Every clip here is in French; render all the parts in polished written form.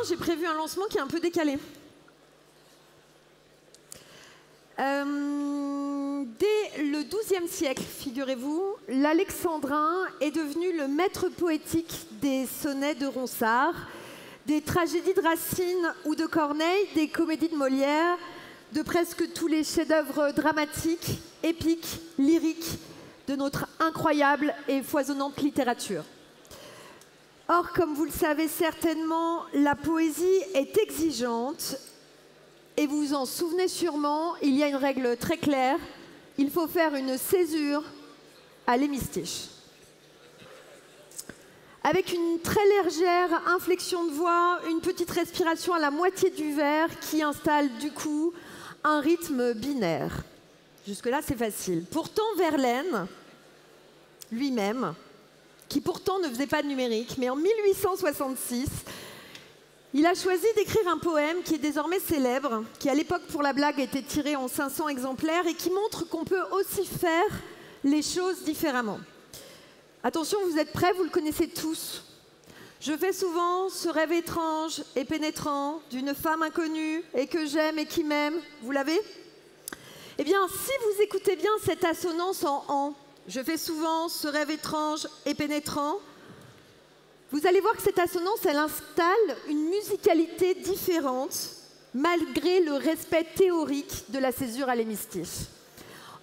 j'ai prévu un lancement qui est un peu décalé. Dès le XIIe siècle, figurez-vous, l'alexandrin est devenu le maître poétique des sonnets de Ronsard, des tragédies de Racine ou de Corneille, des comédies de Molière, de presque tous les chefs-d'œuvre dramatiques, épiques, lyriques de notre incroyable et foisonnante littérature. Or, comme vous le savez certainement, la poésie est exigeante et vous vous en souvenez sûrement, il y a une règle très claire, il faut faire une césure à l'hémistiche. Avec une très légère inflexion de voix, une petite respiration à la moitié du vers qui installe du coup un rythme binaire. Jusque-là, c'est facile. Pourtant, Verlaine, lui-même, qui pourtant ne faisait pas de numérique, mais en 1866, il a choisi d'écrire un poème qui est désormais célèbre, qui à l'époque pour la blague était tiré en 500 exemplaires et qui montre qu'on peut aussi faire les choses différemment. Attention, vous êtes prêts, vous le connaissez tous. Je fais souvent ce rêve étrange et pénétrant d'une femme inconnue et que j'aime et qui m'aime. Vous l'avez? Eh bien, si vous écoutez bien cette assonance en « an », je fais souvent ce rêve étrange et pénétrant, vous allez voir que cette assonance, elle installe une musicalité différente malgré le respect théorique de la césure à l'hémistiche.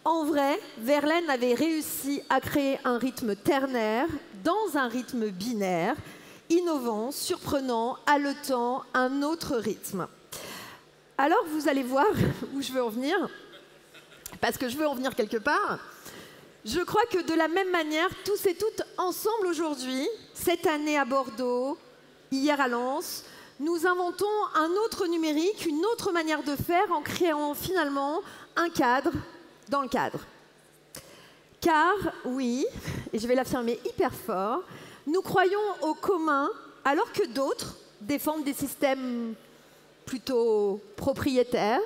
En vrai, Verlaine avait réussi à créer un rythme ternaire dans un rythme binaire, innovant, surprenant, haletant, un autre rythme. Alors, vous allez voir où je veux en venir, parce que je veux en venir quelque part. Je crois que de la même manière, tous et toutes ensemble aujourd'hui, cette année à Bordeaux, hier à Lens, nous inventons un autre numérique, une autre manière de faire en créant finalement un cadre dans le cadre. Car, oui, et je vais l'affirmer hyper fort, nous croyons au commun alors que d'autres défendent des systèmes plutôt propriétaires.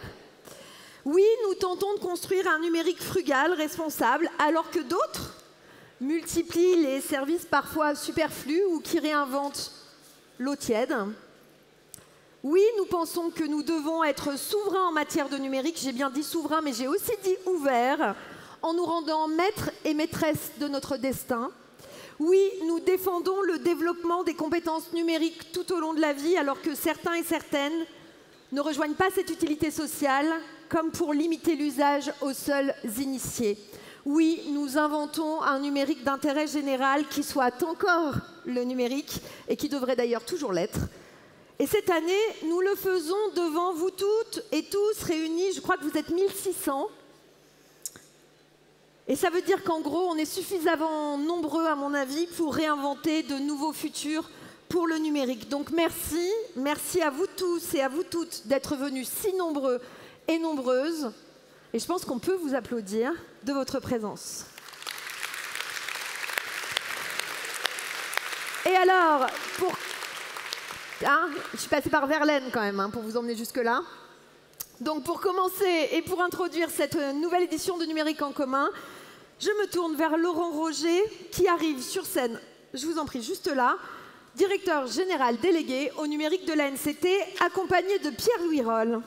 Oui, nous tentons de construire un numérique frugal, responsable, alors que d'autres multiplient les services parfois superflus ou qui réinventent l'eau tiède. Oui, nous pensons que nous devons être souverains en matière de numérique. J'ai bien dit souverain, mais j'ai aussi dit ouvert, en nous rendant maîtres et maîtresses de notre destin. Oui, nous défendons le développement des compétences numériques tout au long de la vie, alors que certains et certaines ne rejoignent pas cette utilité sociale, comme pour limiter l'usage aux seuls initiés. Oui, nous inventons un numérique d'intérêt général qui soit encore le numérique et qui devrait d'ailleurs toujours l'être. Et cette année, nous le faisons devant vous toutes et tous réunis. Je crois que vous êtes 1600. Et ça veut dire qu'en gros, on est suffisamment nombreux, à mon avis, pour réinventer de nouveaux futurs pour le numérique. Donc merci, merci à vous tous et à vous toutes d'être venus si nombreux et nombreuses. Et je pense qu'on peut vous applaudir de votre présence. Et alors, je suis passée par Verlaine quand même, pour vous emmener jusque-là. Donc pour commencer et pour introduire cette nouvelle édition de Numérique en commun, je me tourne vers Laurent Roger qui arrive sur scène, je vous en prie, juste là, directeur général délégué au numérique de l'ANCT, accompagné de Pierre-Louis Roll,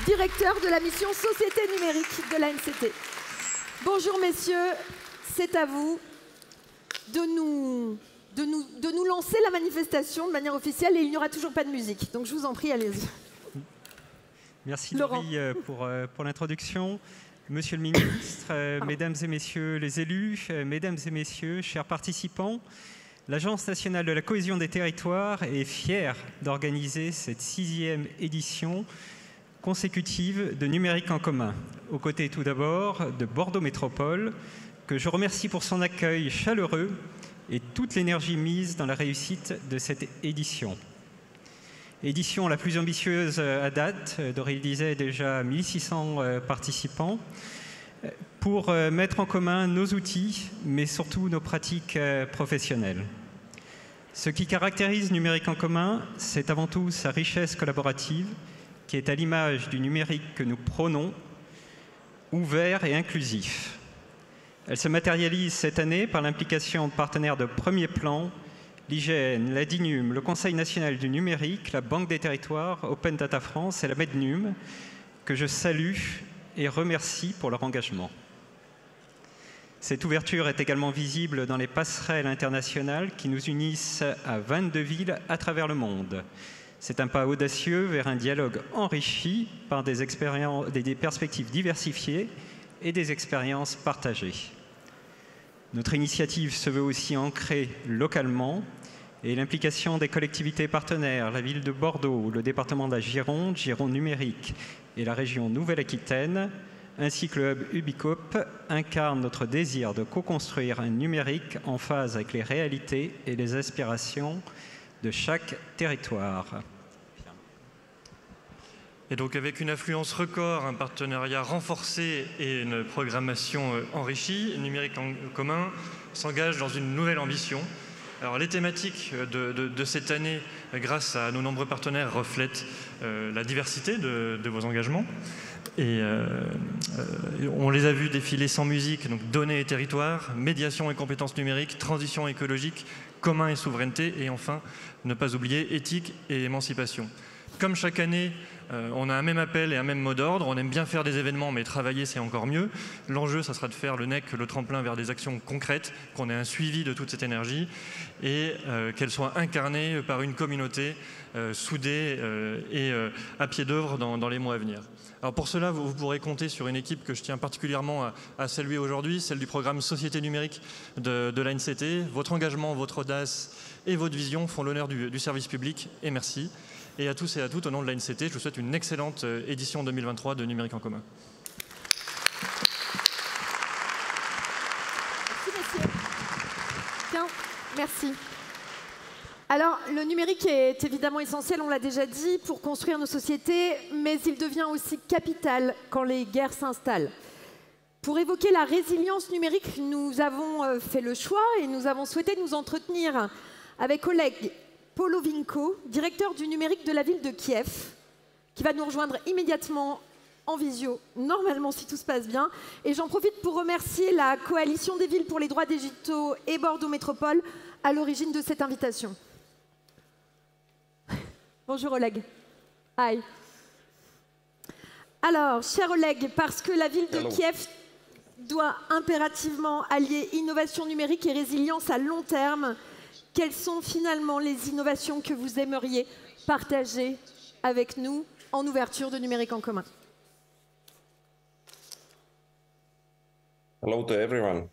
directeur de la mission Société numérique de l'ANCT. Bonjour messieurs, c'est à vous de nous lancer la manifestation de manière officielle et il n'y aura toujours pas de musique. Donc je vous en prie, allez-y. Merci Laurie pour l'introduction. Monsieur le ministre, mesdames et messieurs les élus, mesdames et messieurs, chers participants, l'Agence nationale de la cohésion des territoires est fière d'organiser cette 6e édition consécutive de Numérique en commun, aux côtés tout d'abord de Bordeaux Métropole, que je remercie pour son accueil chaleureux et toute l'énergie mise dans la réussite de cette édition. Édition la plus ambitieuse à date, Dory disait déjà 1600 participants, pour mettre en commun nos outils, mais surtout nos pratiques professionnelles. Ce qui caractérise Numérique en commun, c'est avant tout sa richesse collaborative, qui est à l'image du numérique que nous prônons, ouvert et inclusif. Elle se matérialise cette année par l'implication de partenaires de premier plan, l'IGN, la DINUM, le Conseil national du numérique, la Banque des territoires, Open Data France et la MEDNUM, que je salue et remercie pour leur engagement. Cette ouverture est également visible dans les passerelles internationales qui nous unissent à 22 villes à travers le monde. C'est un pas audacieux vers un dialogue enrichi par des perspectives diversifiées et des expériences partagées. Notre initiative se veut aussi ancrée localement et l'implication des collectivités partenaires, la ville de Bordeaux, le département de la Gironde, Gironde numérique et la région Nouvelle-Aquitaine, ainsi que le hub Ubicoop, incarnent notre désir de co-construire un numérique en phase avec les réalités et les aspirations de chaque territoire. Et donc avec une affluence record, un partenariat renforcé et une programmation enrichie, Numérique en commun s'engage dans une nouvelle ambition. Alors les thématiques de cette année, grâce à nos nombreux partenaires, reflètent la diversité de vos engagements. Et on les a vus défiler sans musique, donc données et territoires, médiation et compétences numériques, transition écologique, commun et souveraineté, et enfin, ne pas oublier éthique et émancipation. Comme chaque année, on a un même appel et un même mot d'ordre. On aime bien faire des événements, mais travailler, c'est encore mieux. L'enjeu, ça sera de faire le NEC, le tremplin vers des actions concrètes, qu'on ait un suivi de toute cette énergie et qu'elle soit incarnée par une communauté soudée et à pied d'œuvre dans les mois à venir. Alors pour cela, vous pourrez compter sur une équipe que je tiens particulièrement à saluer aujourd'hui, celle du programme Société numérique de l'ANCT. Votre engagement, votre audace et votre vision font l'honneur du service public, et merci. Et à tous et à toutes, au nom de l'ANCT, je vous souhaite une excellente édition 2023 de Numérique en commun. Merci, messieurs. Bien, merci. Alors, le numérique est évidemment essentiel, on l'a déjà dit, pour construire nos sociétés, mais il devient aussi capital quand les guerres s'installent. Pour évoquer la résilience numérique, nous avons fait le choix et nous avons souhaité nous entretenir avec Oleg Polovinko, directeur du numérique de la ville de Kiev, qui va nous rejoindre immédiatement en visio, normalement si tout se passe bien. Et j'en profite pour remercier la Coalition des villes pour les droits digitaux et Bordeaux Métropole à l'origine de cette invitation. Bonjour Oleg. Hi. Alors, cher Oleg, parce que la ville de Kiev doit impérativement allier innovation numérique et résilience à long terme, quelles sont finalement les innovations que vous aimeriez partager avec nous en ouverture de Numérique en commun? Hello to everyone.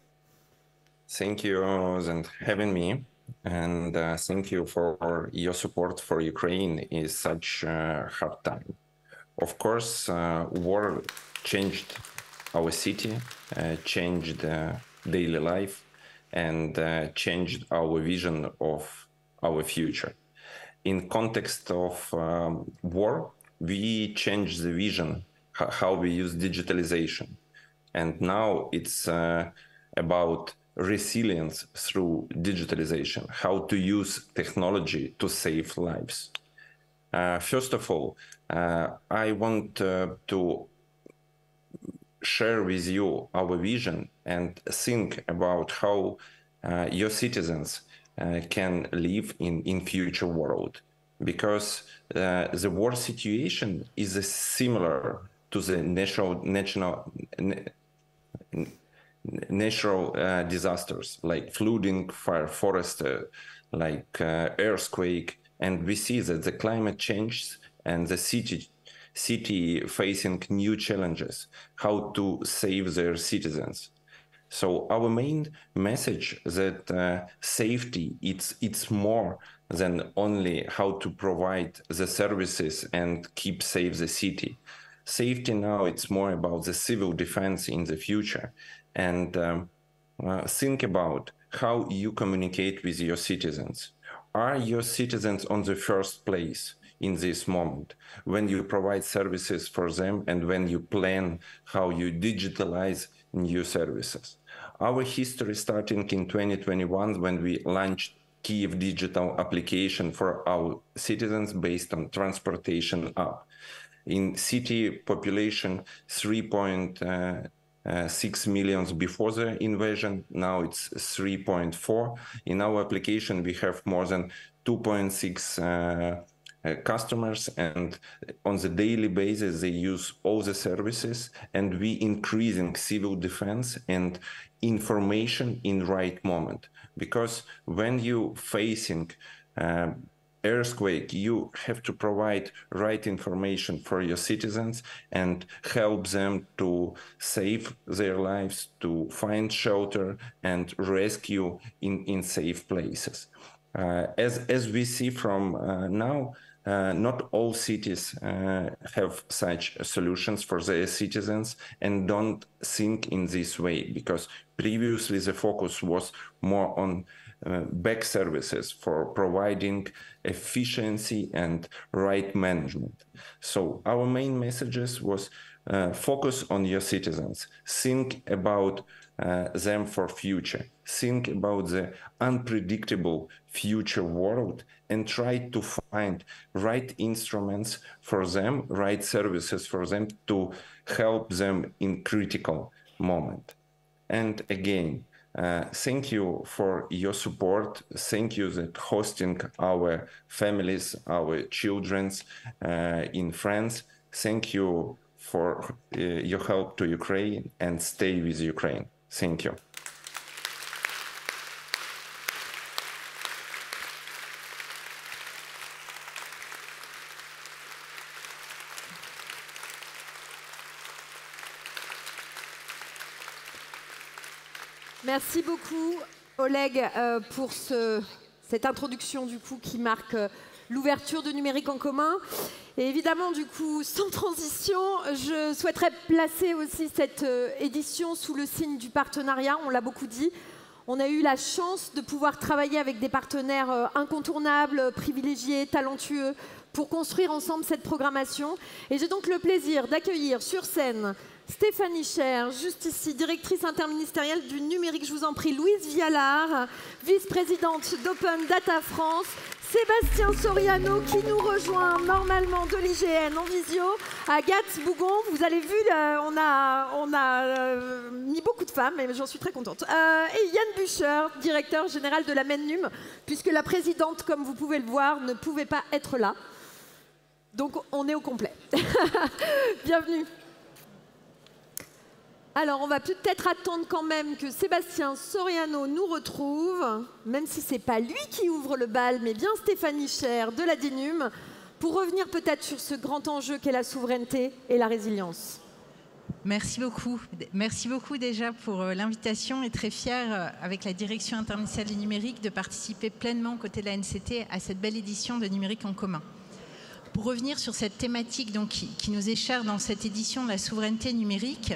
Thank you for having me, and thank you for your support for Ukraine in such a hard time. Of course, war changed our city, changed daily life, and changed our vision of our future. In context of war, we changed the vision, how we use digitalization. And now it's about resilience through digitalization, how to use technology to save lives. First of all, I want to share with you our vision and think about how your citizens can live in future world, because the war situation is similar to the natural disasters like flooding, fire, forest, like earthquake, and we see that the climate change and the city facing new challenges, how to save their citizens. So our main message that safety, it's more than only how to provide the services and keep safe the city. Safety now, it's more about the civil defense in the future. And think about how you communicate with your citizens. Are your citizens on the first place in this moment when you provide services for them and when you plan how you digitalize new services? Our history starting in 2021 when we launched Kyiv digital application for our citizens based on transportation app. In city population 3.2 6 million before the invasion. Now it's 3.4. In our application, we have more than 2.6 customers, and on the daily basis they use all the services, and we increasing civil defense and information in right moment, because when you facing earthquake, you have to provide right information for your citizens and help them to save their lives, to find shelter and rescue in safe places. As we see from now, not all cities have such solutions for their citizens and don't think in this way, because previously the focus was more on back services for providing efficiency and right management. So our main messages was focus on your citizens, think about them for future, think about the unpredictable future world, and try to find right instruments for them, right services for them to help them in critical moment. And again, thank you for your support. Thank you for hosting our families, our children in France. Thank you for your help to Ukraine, and stay with Ukraine. Thank you. Merci beaucoup, Oleg, pour cette introduction du coup qui marque l'ouverture de Numérique en commun. Et évidemment, du coup, sans transition, je souhaiterais placer aussi cette édition sous le signe du partenariat. On l'a beaucoup dit. On a eu la chance de pouvoir travailler avec des partenaires incontournables, privilégiés, talentueux, pour construire ensemble cette programmation. Et j'ai donc le plaisir d'accueillir sur scène Stéphanie Cher, juste ici, directrice interministérielle du numérique. Je vous en prie, Louise Vialard, vice-présidente d'Open Data France, Sébastien Soriano qui nous rejoint normalement de l'IGN en visio, Agathe Bougon, vous avez vu, on a mis beaucoup de femmes, et j'en suis très contente, et Yann Bucher, directeur général de la MENNUM, puisque la présidente, comme vous pouvez le voir, ne pouvait pas être là. Donc on est au complet. Bienvenue. Alors, on va peut-être attendre quand même que Sébastien Soriano nous retrouve, même si ce n'est pas lui qui ouvre le bal, mais bien Stéphanie Cher de la DINUM, pour revenir peut-être sur ce grand enjeu qu'est la souveraineté et la résilience. Merci beaucoup. Merci beaucoup déjà pour l'invitation, et très fière, avec la direction interministérielle du numérique, de participer pleinement aux côtés de la NCT à cette belle édition de Numérique en commun. Pour revenir sur cette thématique donc, qui nous est chère dans cette édition de la souveraineté numérique,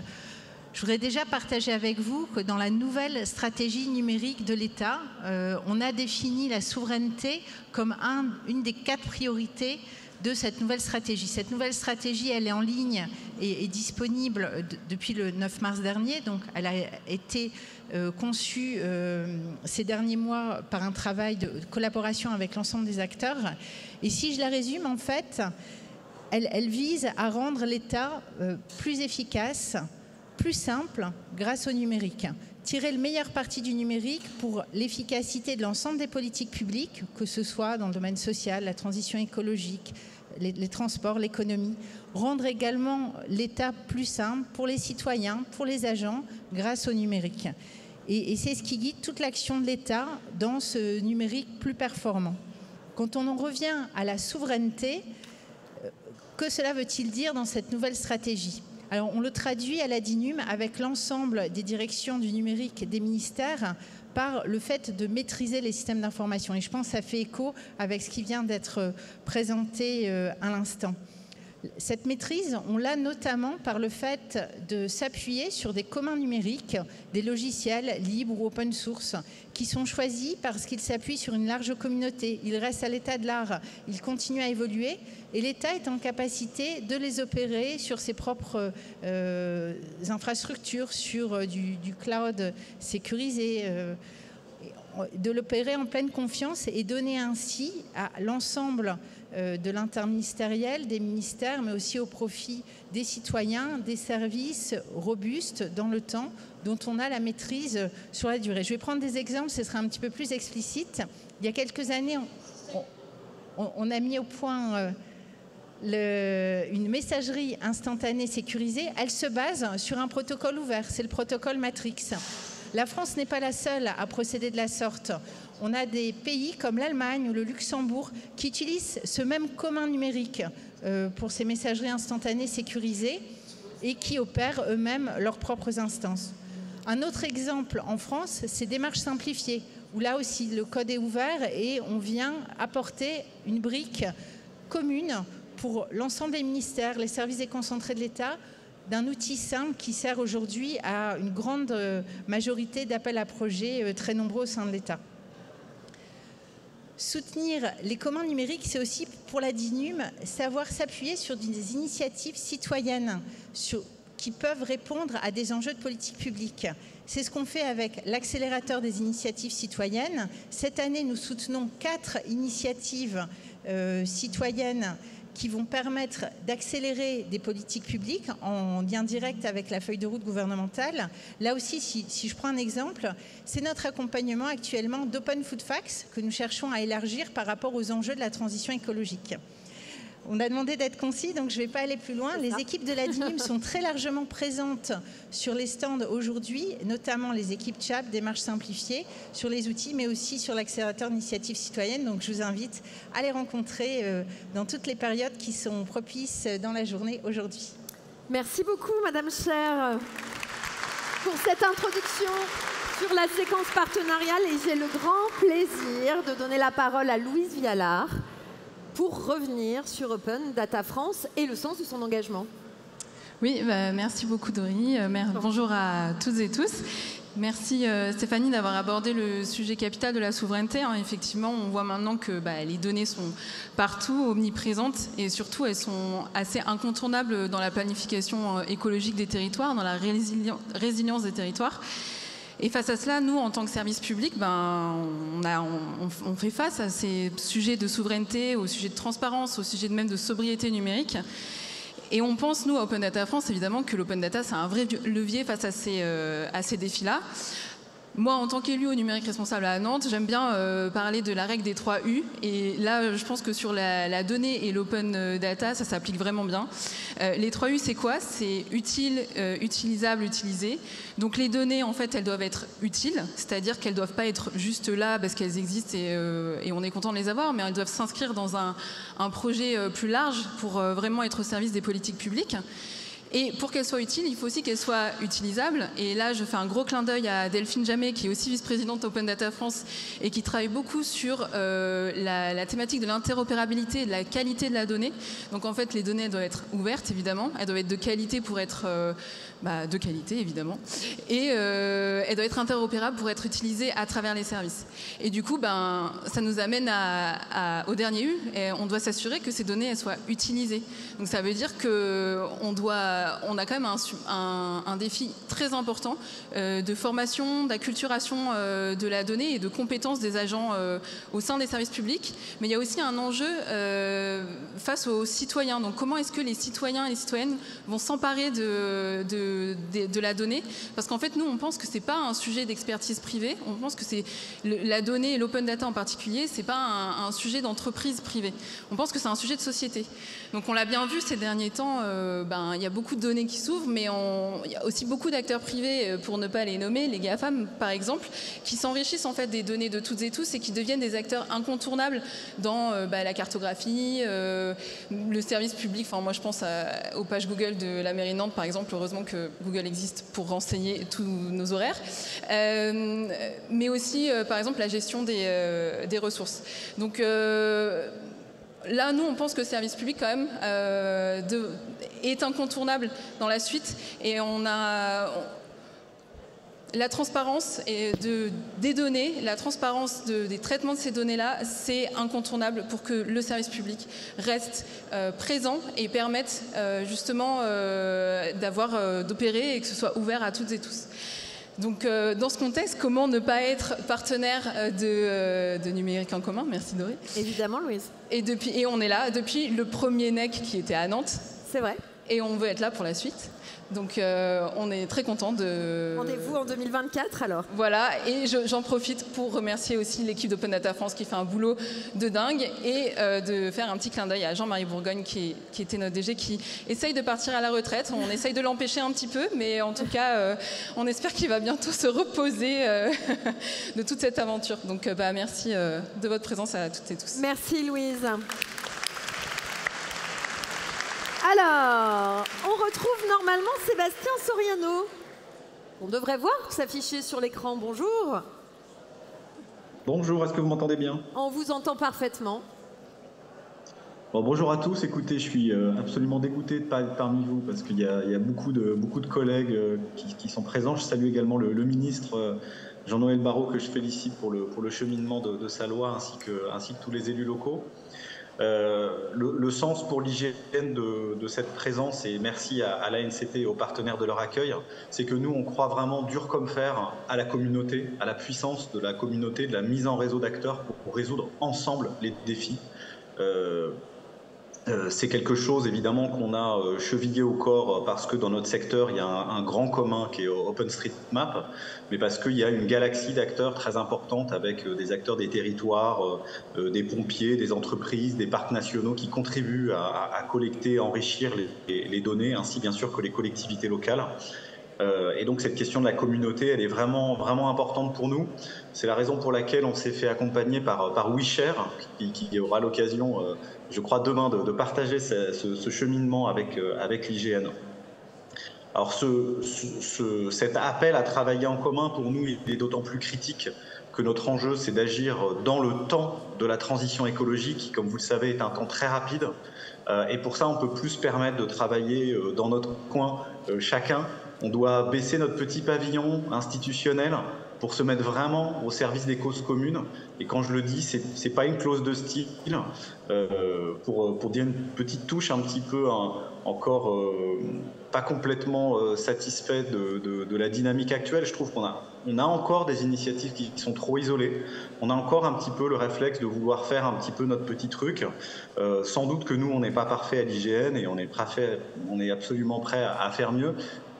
je voudrais déjà partager avec vous que dans la nouvelle stratégie numérique de l'État, on a défini la souveraineté comme une des 4 priorités de cette nouvelle stratégie. Cette nouvelle stratégie, elle est en ligne et disponible depuis le 9 mars dernier. Donc, elle a été conçue ces derniers mois par un travail de collaboration avec l'ensemble des acteurs. Et si je la résume, en fait, elle vise à rendre l'État plus efficace, plus simple grâce au numérique. Tirer le meilleur parti du numérique pour l'efficacité de l'ensemble des politiques publiques, que ce soit dans le domaine social, la transition écologique, les transports, l'économie. Rendre également l'État plus simple pour les citoyens, pour les agents, grâce au numérique. Et c'est ce qui guide toute l'action de l'État dans ce numérique plus performant. Quand on en revient à la souveraineté, que cela veut-il dire dans cette nouvelle stratégie ? Alors, on le traduit à la DINUM avec l'ensemble des directions du numérique des ministères par le fait de maîtriser les systèmes d'information. Et je pense que ça fait écho avec ce qui vient d'être présenté à l'instant. Cette maîtrise, on l'a notamment par le fait de s'appuyer sur des communs numériques, des logiciels libres ou open source, qui sont choisis parce qu'ils s'appuient sur une large communauté. Ils restent à l'état de l'art, ils continuent à évoluer, et l'État est en capacité de les opérer sur ses propres infrastructures, sur du cloud sécurisé. de l'opérer en pleine confiance et donner ainsi à l'ensemble de l'interministériel, des ministères, mais aussi au profit des citoyens, des services robustes dans le temps, dont on a la maîtrise sur la durée. Je vais prendre des exemples, ce sera un petit peu plus explicite. Il y a quelques années, on a mis au point une messagerie instantanée sécurisée. Elle se base sur un protocole ouvert, c'est le protocole Matrix. La France n'est pas la seule à procéder de la sorte. On a des pays comme l'Allemagne ou le Luxembourg qui utilisent ce même commun numérique pour ces messageries instantanées sécurisées et qui opèrent eux-mêmes leurs propres instances. Un autre exemple en France, c'est Démarches simplifiées, où là aussi le code est ouvert et on vient apporter une brique commune pour l'ensemble des ministères, les services déconcentrés de l'État, d'un outil simple qui sert aujourd'hui à une grande majorité d'appels à projets très nombreux au sein de l'État. Soutenir les communs numériques, c'est aussi pour la DINUM savoir s'appuyer sur des initiatives citoyennes qui peuvent répondre à des enjeux de politique publique. C'est ce qu'on fait avec l'accélérateur des initiatives citoyennes. Cette année, nous soutenons 4 initiatives citoyennes qui vont permettre d'accélérer des politiques publiques en lien direct avec la feuille de route gouvernementale. Là aussi, si je prends un exemple, c'est notre accompagnement actuellement d'Open Food Facts que nous cherchons à élargir par rapport aux enjeux de la transition écologique. On a demandé d'être concis, donc je ne vais pas aller plus loin. Les équipes de la DINUM sont très largement présentes sur les stands aujourd'hui, notamment les équipes CHAP, Démarches simplifiées, sur les outils, mais aussi sur l'accélérateur d'initiatives citoyennes. Donc je vous invite à les rencontrer dans toutes les périodes qui sont propices dans la journée aujourd'hui. Merci beaucoup, Madame Scher, pour cette introduction sur la séquence partenariale. Et j'ai le grand plaisir de donner la parole à Louise Vialard pour revenir sur Open Data France et le sens de son engagement. Oui, merci beaucoup Dory. Bonjour à toutes et tous. Merci Stéphanie d'avoir abordé le sujet capital de la souveraineté. Effectivement, on voit maintenant que les données sont partout, omniprésentes, et surtout elles sont assez incontournables dans la planification écologique des territoires, dans la résilience des territoires. Et face à cela, nous, en tant que service public, on fait face à ces sujets de souveraineté, aux sujets de transparence, aux sujets même de sobriété numérique. Et on pense, nous, à Open Data France, évidemment, que l'Open Data, c'est un vrai levier face à ces défis-là. Moi, en tant qu'élu au numérique responsable à Nantes, j'aime bien parler de la règle des 3 U. Et là, je pense que sur la donnée et l'open data, ça s'applique vraiment bien. Les 3 U, c'est quoi? C'est utile, utilisable, utilisé. Donc les données, en fait, elles doivent être utiles, c'est-à-dire qu'elles ne doivent pas être juste là parce qu'elles existent et on est content de les avoir, mais elles doivent s'inscrire dans un projet plus large pour vraiment être au service des politiques publiques. Et pour qu'elle soit utile, il faut aussi qu'elle soit utilisable. Et là, je fais un gros clin d'œil à Delphine Jamet, qui est aussi vice-présidente d'Open Data France et qui travaille beaucoup sur la thématique de l'interopérabilité et de la qualité de la donnée. Donc en fait, les données doivent être ouvertes, évidemment. Elles doivent être de qualité pour être... de qualité, évidemment. Et elles doivent être interopérables pour être utilisées à travers les services. Et du coup, ça nous amène au dernier U. Et on doit s'assurer que ces données elles soient utilisées. Donc ça veut dire qu'on a quand même un défi très important de formation, d'acculturation de la donnée et de compétences des agents au sein des services publics. Mais il y a aussi un enjeu face aux citoyens. Donc comment est-ce que les citoyens et les citoyennes vont s'emparer de la donnée? Parce qu'en fait, nous, on pense que c'est pas un sujet d'expertise privée. On pense que c'est la donnée et l'open data en particulier, c'est pas un sujet d'entreprise privée. On pense que c'est un sujet de société. Donc on l'a bien vu ces derniers temps, il y a beaucoup de données qui s'ouvrent, mais il y a aussi beaucoup d'acteurs privés, pour ne pas les nommer, les GAFAM par exemple, qui s'enrichissent en fait des données de toutes et tous et qui deviennent des acteurs incontournables dans la cartographie, le service public. Enfin, moi je pense aux pages Google de la mairie de Nantes par exemple. Heureusement que Google existe pour renseigner tous nos horaires, mais aussi par exemple la gestion des ressources. Donc là, nous, on pense que le service public, quand même, est incontournable dans la suite. Et on a la transparence des données, la transparence des traitements de ces données-là, c'est incontournable pour que le service public reste présent et permette justement d'opérer et que ce soit ouvert à toutes et tous. Donc, dans ce contexte, comment ne pas être partenaire de Numérique en commun? Merci Dory. Évidemment, Louise. Et on est là depuis le premier NEC qui était à Nantes. C'est vrai. Et on veut être là pour la suite. Donc on est très content de... Rendez-vous en 2024 alors. Voilà, et j'en profite pour remercier aussi l'équipe d'Open Data France qui fait un boulot de dingue et de faire un petit clin d'œil à Jean-Marie Bourgogne qui était notre DG, qui essaye de partir à la retraite. On essaye de l'empêcher un petit peu, mais en tout cas, on espère qu'il va bientôt se reposer de toute cette aventure. Donc merci de votre présence à toutes et tous. Merci Louise. Alors, on retrouve normalement Sébastien Soriano. On devrait voir s'afficher sur l'écran. Bonjour. Bonjour, est-ce que vous m'entendez bien? On vous entend parfaitement. Bon, bonjour à tous. Écoutez, je suis absolument dégoûté de ne pas être parmi vous parce qu'il y a beaucoup de collègues qui sont présents. Je salue également le ministre Jean-Noël Barrot que je félicite pour le cheminement de sa loi ainsi que tous les élus locaux. Le sens pour l'IGN de cette présence, et merci à l'ANCT et aux partenaires de leur accueil, c'est que nous, on croit vraiment dur comme fer à la communauté, à la puissance de la communauté, de la mise en réseau d'acteurs pour résoudre ensemble les défis. C'est quelque chose évidemment qu'on a chevillé au corps parce que dans notre secteur il y a un grand commun qui est OpenStreetMap, mais parce qu'il y a une galaxie d'acteurs très importante avec des acteurs des territoires, des pompiers, des entreprises, des parcs nationaux qui contribuent à collecter, à enrichir les données, ainsi bien sûr que les collectivités locales. Et donc cette question de la communauté, elle est vraiment, vraiment importante pour nous. C'est la raison pour laquelle on s'est fait accompagner par WeShare, qui aura l'occasion, je crois, demain de partager ce cheminement avec l'IGN. Alors cet appel à travailler en commun, pour nous, il est d'autant plus critique que notre enjeu, c'est d'agir dans le temps de la transition écologique, qui, comme vous le savez, est un temps très rapide. Et pour ça, on peut plus se permettre de travailler dans notre coin chacun. On doit baisser notre petit pavillon institutionnel pour se mettre vraiment au service des causes communes. Et quand je le dis, c'est pas une clause de style. Pour dire une petite touche un petit peu encore pas complètement satisfait de la dynamique actuelle, je trouve qu'on a encore des initiatives qui sont trop isolées. On a encore un petit peu le réflexe de vouloir faire un petit peu notre petit truc. Sans doute que nous, on n'est pas parfait à l'IGN et on est absolument prêt à faire mieux.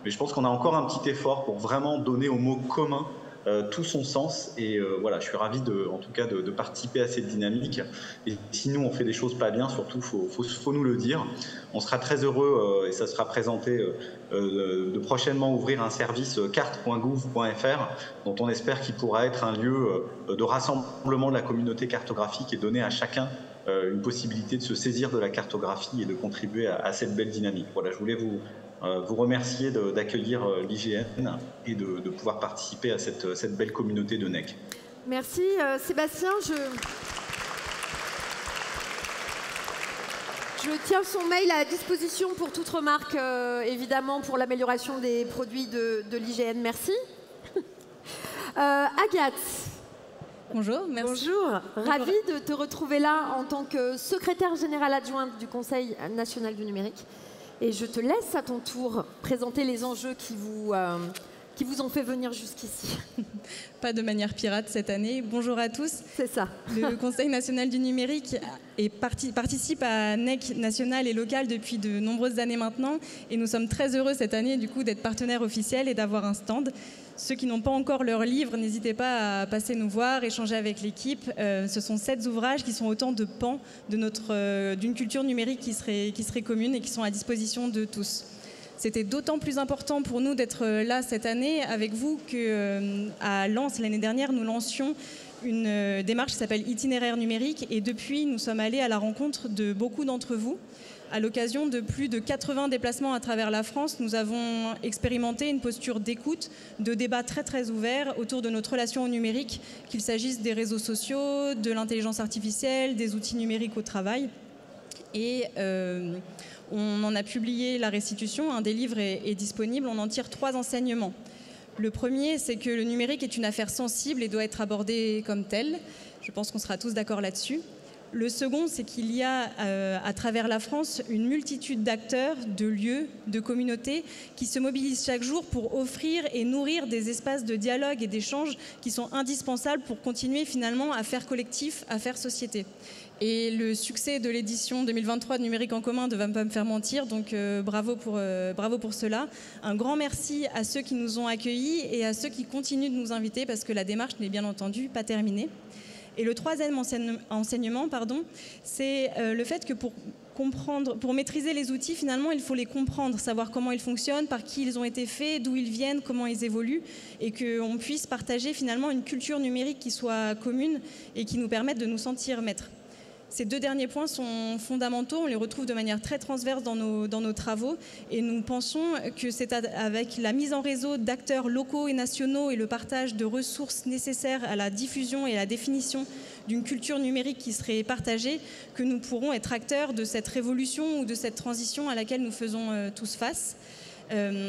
Mais je pense qu'on a encore un petit effort pour vraiment donner au mot commun tout son sens. Et voilà, je suis ravi en tout cas de participer à cette dynamique. Et si nous, on fait des choses pas bien, surtout, faut nous le dire. On sera très heureux, et ça sera présenté, de prochainement ouvrir un service carte.gouv.fr, dont on espère qu'il pourra être un lieu de rassemblement de la communauté cartographique et donner à chacun une possibilité de se saisir de la cartographie et de contribuer à cette belle dynamique. Voilà, je voulais vous remercier d'accueillir l'IGN et de pouvoir participer à cette belle communauté de NEC. Merci Sébastien. Je tiens son mail à disposition pour toute remarque, évidemment, pour l'amélioration des produits de l'IGN. Merci. Agathe. Bonjour, merci. Bonjour, ravie de te retrouver là en tant que secrétaire générale adjointe du Conseil national du numérique. Et je te laisse à ton tour présenter les enjeux qui vous ont fait venir jusqu'ici. Pas de manière pirate cette année. Bonjour à tous. C'est ça. Le Conseil national du numérique participe à NEC national et local depuis de nombreuses années maintenant. Et nous sommes très heureux cette année du coup d'être partenaire officiel et d'avoir un stand. Ceux qui n'ont pas encore leur livre, n'hésitez pas à passer nous voir, échanger avec l'équipe. Ce sont 7 ouvrages qui sont autant de pans d'une culture numérique qui serait commune et qui sont à disposition de tous. C'était d'autant plus important pour nous d'être là cette année avec vous qu'à Lens, l'année dernière, nous lancions une démarche qui s'appelle Itinéraire numérique. Et depuis, nous sommes allés à la rencontre de beaucoup d'entre vous. À l'occasion de plus de 80 déplacements à travers la France, nous avons expérimenté une posture d'écoute, de débat très très ouvert autour de notre relation au numérique, qu'il s'agisse des réseaux sociaux, de l'intelligence artificielle, des outils numériques au travail. Et on en a publié la restitution, un des livres est disponible, on en tire 3 enseignements. Le premier, c'est que le numérique est une affaire sensible et doit être abordé comme tel. Je pense qu'on sera tous d'accord là-dessus. Le second, c'est qu'il y a à travers la France une multitude d'acteurs, de lieux, de communautés qui se mobilisent chaque jour pour offrir et nourrir des espaces de dialogue et d'échange qui sont indispensables pour continuer finalement à faire collectif, à faire société. Et le succès de l'édition 2023 de Numérique en commun ne va pas me faire mentir, donc bravo pour cela. Un grand merci à ceux qui nous ont accueillis et à ceux qui continuent de nous inviter parce que la démarche n'est bien entendu pas terminée. Et le troisième enseignement, c'est le fait que pour maîtriser les outils, finalement, il faut les comprendre, savoir comment ils fonctionnent, par qui ils ont été faits, d'où ils viennent, comment ils évoluent, et qu'on puisse partager finalement une culture numérique qui soit commune et qui nous permette de nous sentir maîtres. Ces deux derniers points sont fondamentaux, on les retrouve de manière très transverse dans nos travaux et nous pensons que c'est avec la mise en réseau d'acteurs locaux et nationaux et le partage de ressources nécessaires à la diffusion et à la définition d'une culture numérique qui serait partagée que nous pourrons être acteurs de cette révolution ou de cette transition à laquelle nous faisons tous face.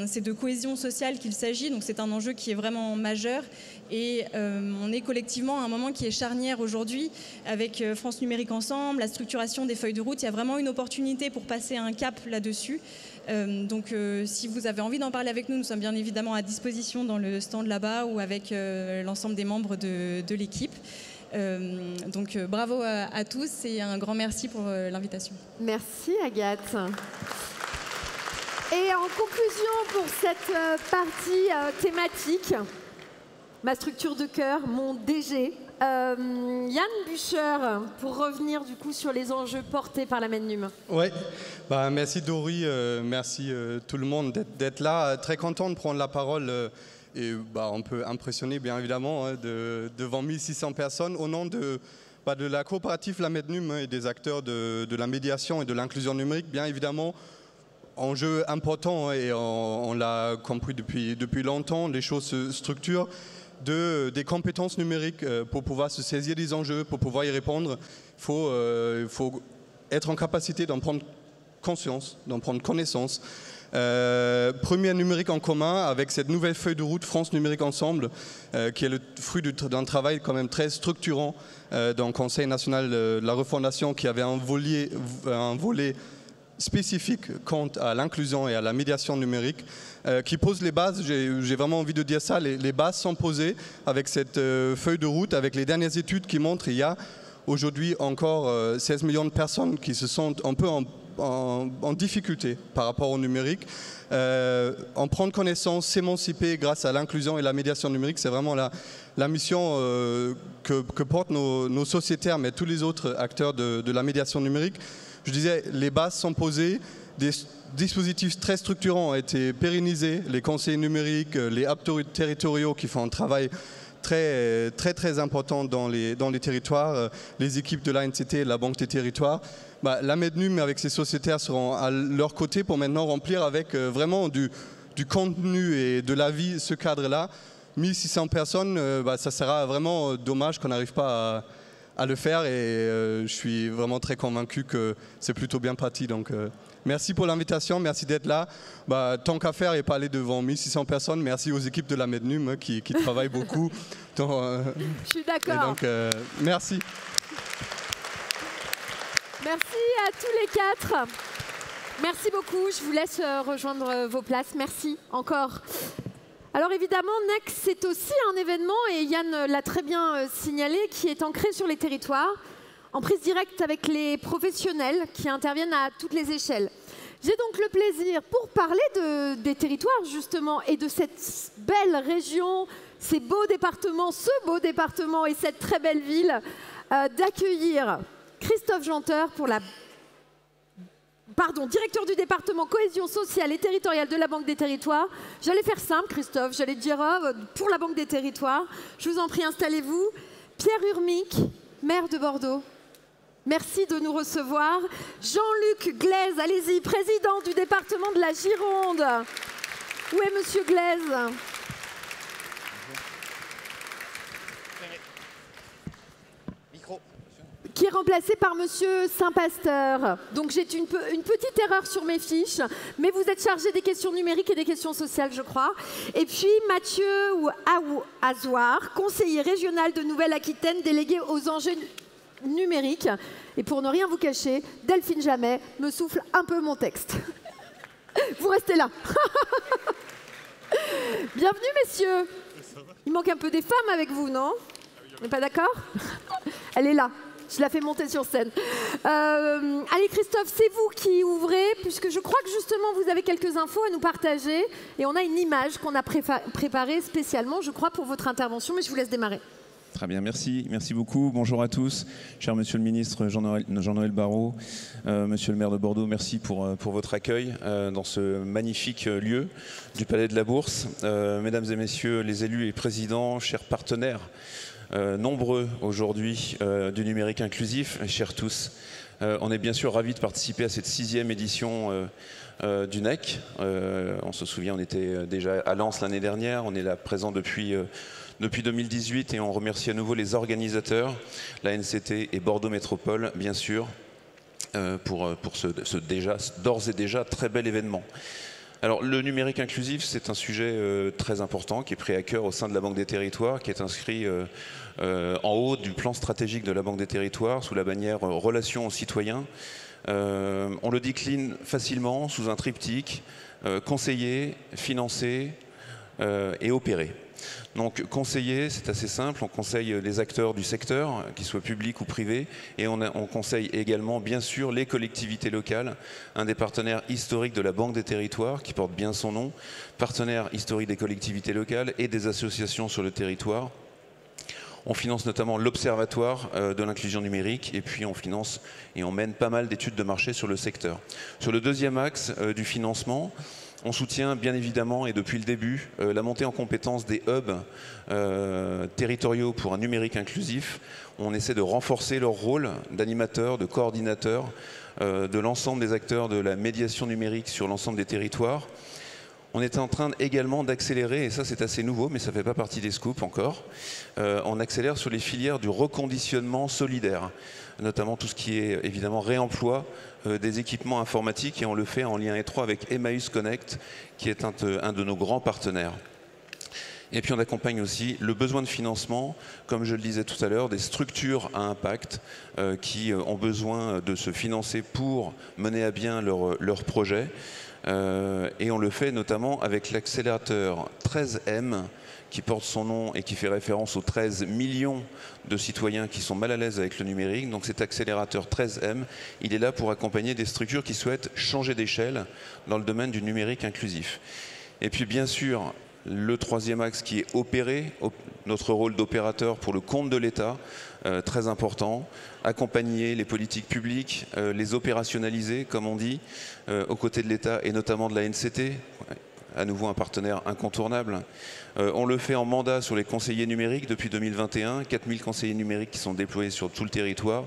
C'est de cohésion sociale qu'il s'agit, donc c'est un enjeu qui est vraiment majeur et on est collectivement à un moment qui est charnière aujourd'hui avec France Numérique Ensemble, la structuration des feuilles de route, il y a vraiment une opportunité pour passer un cap là-dessus. Donc si vous avez envie d'en parler avec nous, nous sommes bien évidemment à disposition dans le stand là-bas ou avec l'ensemble des membres de l'équipe. Donc bravo à tous et un grand merci pour l'invitation. Merci Agathe. Et en conclusion pour cette partie thématique, ma structure de cœur, mon DG, Yann Bucher, pour revenir du coup sur les enjeux portés par la MEDNUM. Oui, merci Dory, merci tout le monde d'être là. Très content de prendre la parole et on peut impressionner bien évidemment devant 1600 personnes au nom de la coopérative La MEDNUM et des acteurs de la médiation et de l'inclusion numérique, bien évidemment. Enjeu important et on l'a compris depuis longtemps, les choses se structurent des compétences numériques pour pouvoir se saisir des enjeux, pour pouvoir y répondre. Il faut être en capacité d'en prendre conscience, d'en prendre connaissance. Premier numérique en commun avec cette nouvelle feuille de route France Numérique Ensemble qui est le fruit d'un travail quand même très structurant dans le Conseil national de la refondation qui avait un volet spécifique quant à l'inclusion et à la médiation numérique qui pose les bases, j'ai vraiment envie de dire ça, les bases sont posées avec cette feuille de route, avec les dernières études qui montrent qu'il y a aujourd'hui encore 16 millions de personnes qui se sentent un peu en difficulté par rapport au numérique. En prendre connaissance, s'émanciper grâce à l'inclusion et la médiation numérique, c'est vraiment la mission que portent nos sociétaires, mais tous les autres acteurs de la médiation numérique. Je disais, les bases sont posées, des dispositifs très structurants ont été pérennisés, les conseillers numériques, les hubs territoriaux qui font un travail très important dans les territoires, les équipes de l'ANCT, la Banque des territoires. La MEDNUM avec ses sociétaires seront à leur côté pour maintenant remplir avec vraiment du contenu et de la vie ce cadre-là. 1600 personnes, ça sera vraiment dommage qu'on n'arrive pas à le faire et je suis vraiment très convaincu que c'est plutôt bien parti. Donc merci pour l'invitation, merci d'être là. Tant qu'à faire et parler devant 1600 personnes, merci aux équipes de la MEDNUM qui travaillent beaucoup. Je suis d'accord. Donc merci. Merci à tous les quatre. Merci beaucoup, je vous laisse rejoindre vos places. Merci encore. Alors évidemment, NEC, c'est aussi un événement, et Yann l'a très bien signalé, qui est ancré sur les territoires, en prise directe avec les professionnels qui interviennent à toutes les échelles. J'ai donc le plaisir, pour parler des territoires justement, et de cette belle région, ces beaux départements, ce beau département et cette très belle ville, d'accueillir Christophe Janteur pour directeur du département cohésion sociale et territoriale de la Banque des Territoires. J'allais faire simple, Christophe, j'allais dire pour la Banque des Territoires. Je vous en prie, installez-vous. Pierre Urmic, maire de Bordeaux. Merci de nous recevoir. Jean-Luc Glaise, allez-y, président du département de la Gironde. Où est monsieur Glaise ? Qui est remplacé par monsieur Saint-Pasteur. Donc j'ai une petite erreur sur mes fiches, mais vous êtes chargé des questions numériques et des questions sociales, je crois. Et puis Mathieu Azoir, conseiller régional de Nouvelle-Aquitaine, délégué aux enjeux numérique. Et pour ne rien vous cacher, Delphine Jamais me souffle un peu mon texte. Vous restez là. Bienvenue, messieurs. Il manque un peu des femmes avec vous, non? On n'est pas d'accord? Elle est là. Je la fais monter sur scène. Allez, Christophe, c'est vous qui ouvrez, puisque je crois que justement, vous avez quelques infos à nous partager. Et on a une image qu'on a préparée spécialement, je crois, pour votre intervention. Mais je vous laisse démarrer. Très bien, merci. Merci beaucoup. Bonjour à tous. Cher Monsieur le Ministre Jean-Noël Barrot, Monsieur le maire de Bordeaux, merci pour votre accueil dans ce magnifique lieu du Palais de la Bourse. Mesdames et Messieurs les élus et présidents, chers partenaires, nombreux aujourd'hui du numérique inclusif, chers tous. On est bien sûr ravis de participer à cette 6e édition du NEC. On se souvient, on était déjà à Lens l'année dernière, on est là présent depuis 2018 et on remercie à nouveau les organisateurs, la NCT et Bordeaux Métropole, bien sûr, pour ce d'ores et déjà très bel événement. Alors, le numérique inclusif, c'est un sujet très important qui est pris à cœur au sein de la Banque des Territoires, qui est inscrit en haut du plan stratégique de la Banque des Territoires, sous la bannière Relations aux citoyens. On le décline facilement sous un triptyque, conseiller, financer et opérer. Donc conseiller, c'est assez simple, on conseille les acteurs du secteur, qu'ils soient publics ou privés, et on conseille également bien sûr les collectivités locales, un des partenaires historiques de la Banque des Territoires, qui porte bien son nom, partenaire historique des collectivités locales et des associations sur le territoire. On finance notamment l'Observatoire de l'inclusion numérique et puis on finance et on mène pas mal d'études de marché sur le secteur. Sur le deuxième axe du financement, on soutient bien évidemment et depuis le début la montée en compétence des hubs territoriaux pour un numérique inclusif. On essaie de renforcer leur rôle d'animateur, de coordinateur de l'ensemble des acteurs de la médiation numérique sur l'ensemble des territoires. On est en train également d'accélérer, et ça c'est assez nouveau, mais ça ne fait pas partie des scoops encore, on accélère sur les filières du reconditionnement solidaire, notamment tout ce qui est évidemment réemploi des équipements informatiques, et on le fait en lien étroit avec Emmaüs Connect, qui est un de nos grands partenaires. Et puis on accompagne aussi le besoin de financement, comme je le disais tout à l'heure, des structures à impact qui ont besoin de se financer pour mener à bien leurs projets. Et on le fait notamment avec l'accélérateur 13M qui porte son nom et qui fait référence aux 13 millions de citoyens qui sont mal à l'aise avec le numérique. Donc cet accélérateur 13M, il est là pour accompagner des structures qui souhaitent changer d'échelle dans le domaine du numérique inclusif. Et puis bien sûr, le troisième axe qui est opérer, notre rôle d'opérateur pour le compte de l'État, très important, accompagner les politiques publiques, les opérationnaliser, comme on dit, aux côtés de l'État et notamment de la NCT, à nouveau un partenaire incontournable. On le fait en mandat sur les conseillers numériques depuis 2021, 4000 conseillers numériques qui sont déployés sur tout le territoire,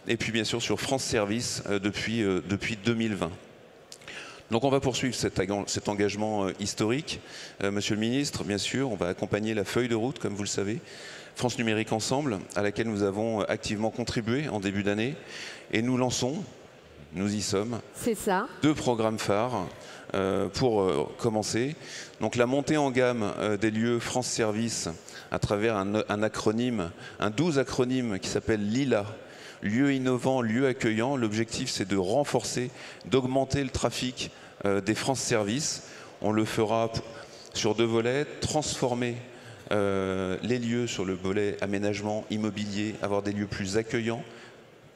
et puis bien sûr sur France Service depuis 2020. Donc on va poursuivre cet engagement historique. Monsieur le ministre, bien sûr, on va accompagner la feuille de route, comme vous le savez, France Numérique Ensemble, à laquelle nous avons activement contribué en début d'année. Et nous lançons, nous y sommes, deux programmes phares pour commencer. Donc la montée en gamme des lieux France Service à travers un acronyme, un 12 acronyme qui s'appelle LILA. Lieu innovant, lieu accueillant. L'objectif, c'est de renforcer, d'augmenter le trafic des France Service. On le fera sur deux volets, transformer les lieux sur le volet aménagement, immobilier, avoir des lieux plus accueillants.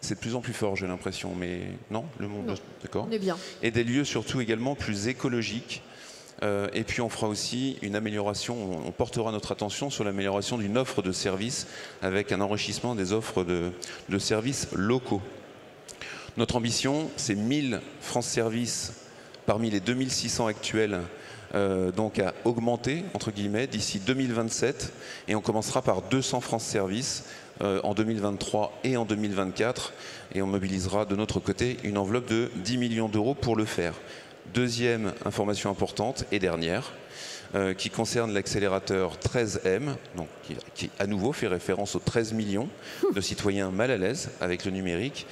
C'est de plus en plus fort, j'ai l'impression, mais non, le monde, d'accord. On est bien. Et des lieux surtout également plus écologiques. Et puis on fera aussi une amélioration, on portera notre attention sur l'amélioration d'une offre de services avec un enrichissement des offres de services locaux. Notre ambition, c'est 1000 France Service parmi les 2600 actuels, donc à augmenter, entre guillemets, d'ici 2027. Et on commencera par 200 France Service en 2023 et en 2024. Et on mobilisera de notre côté une enveloppe de 10 millions d'euros pour le faire. Deuxième information importante et dernière, qui concerne l'accélérateur 13M, donc qui à nouveau fait référence aux 13 millions de citoyens mal à l'aise avec le numérique.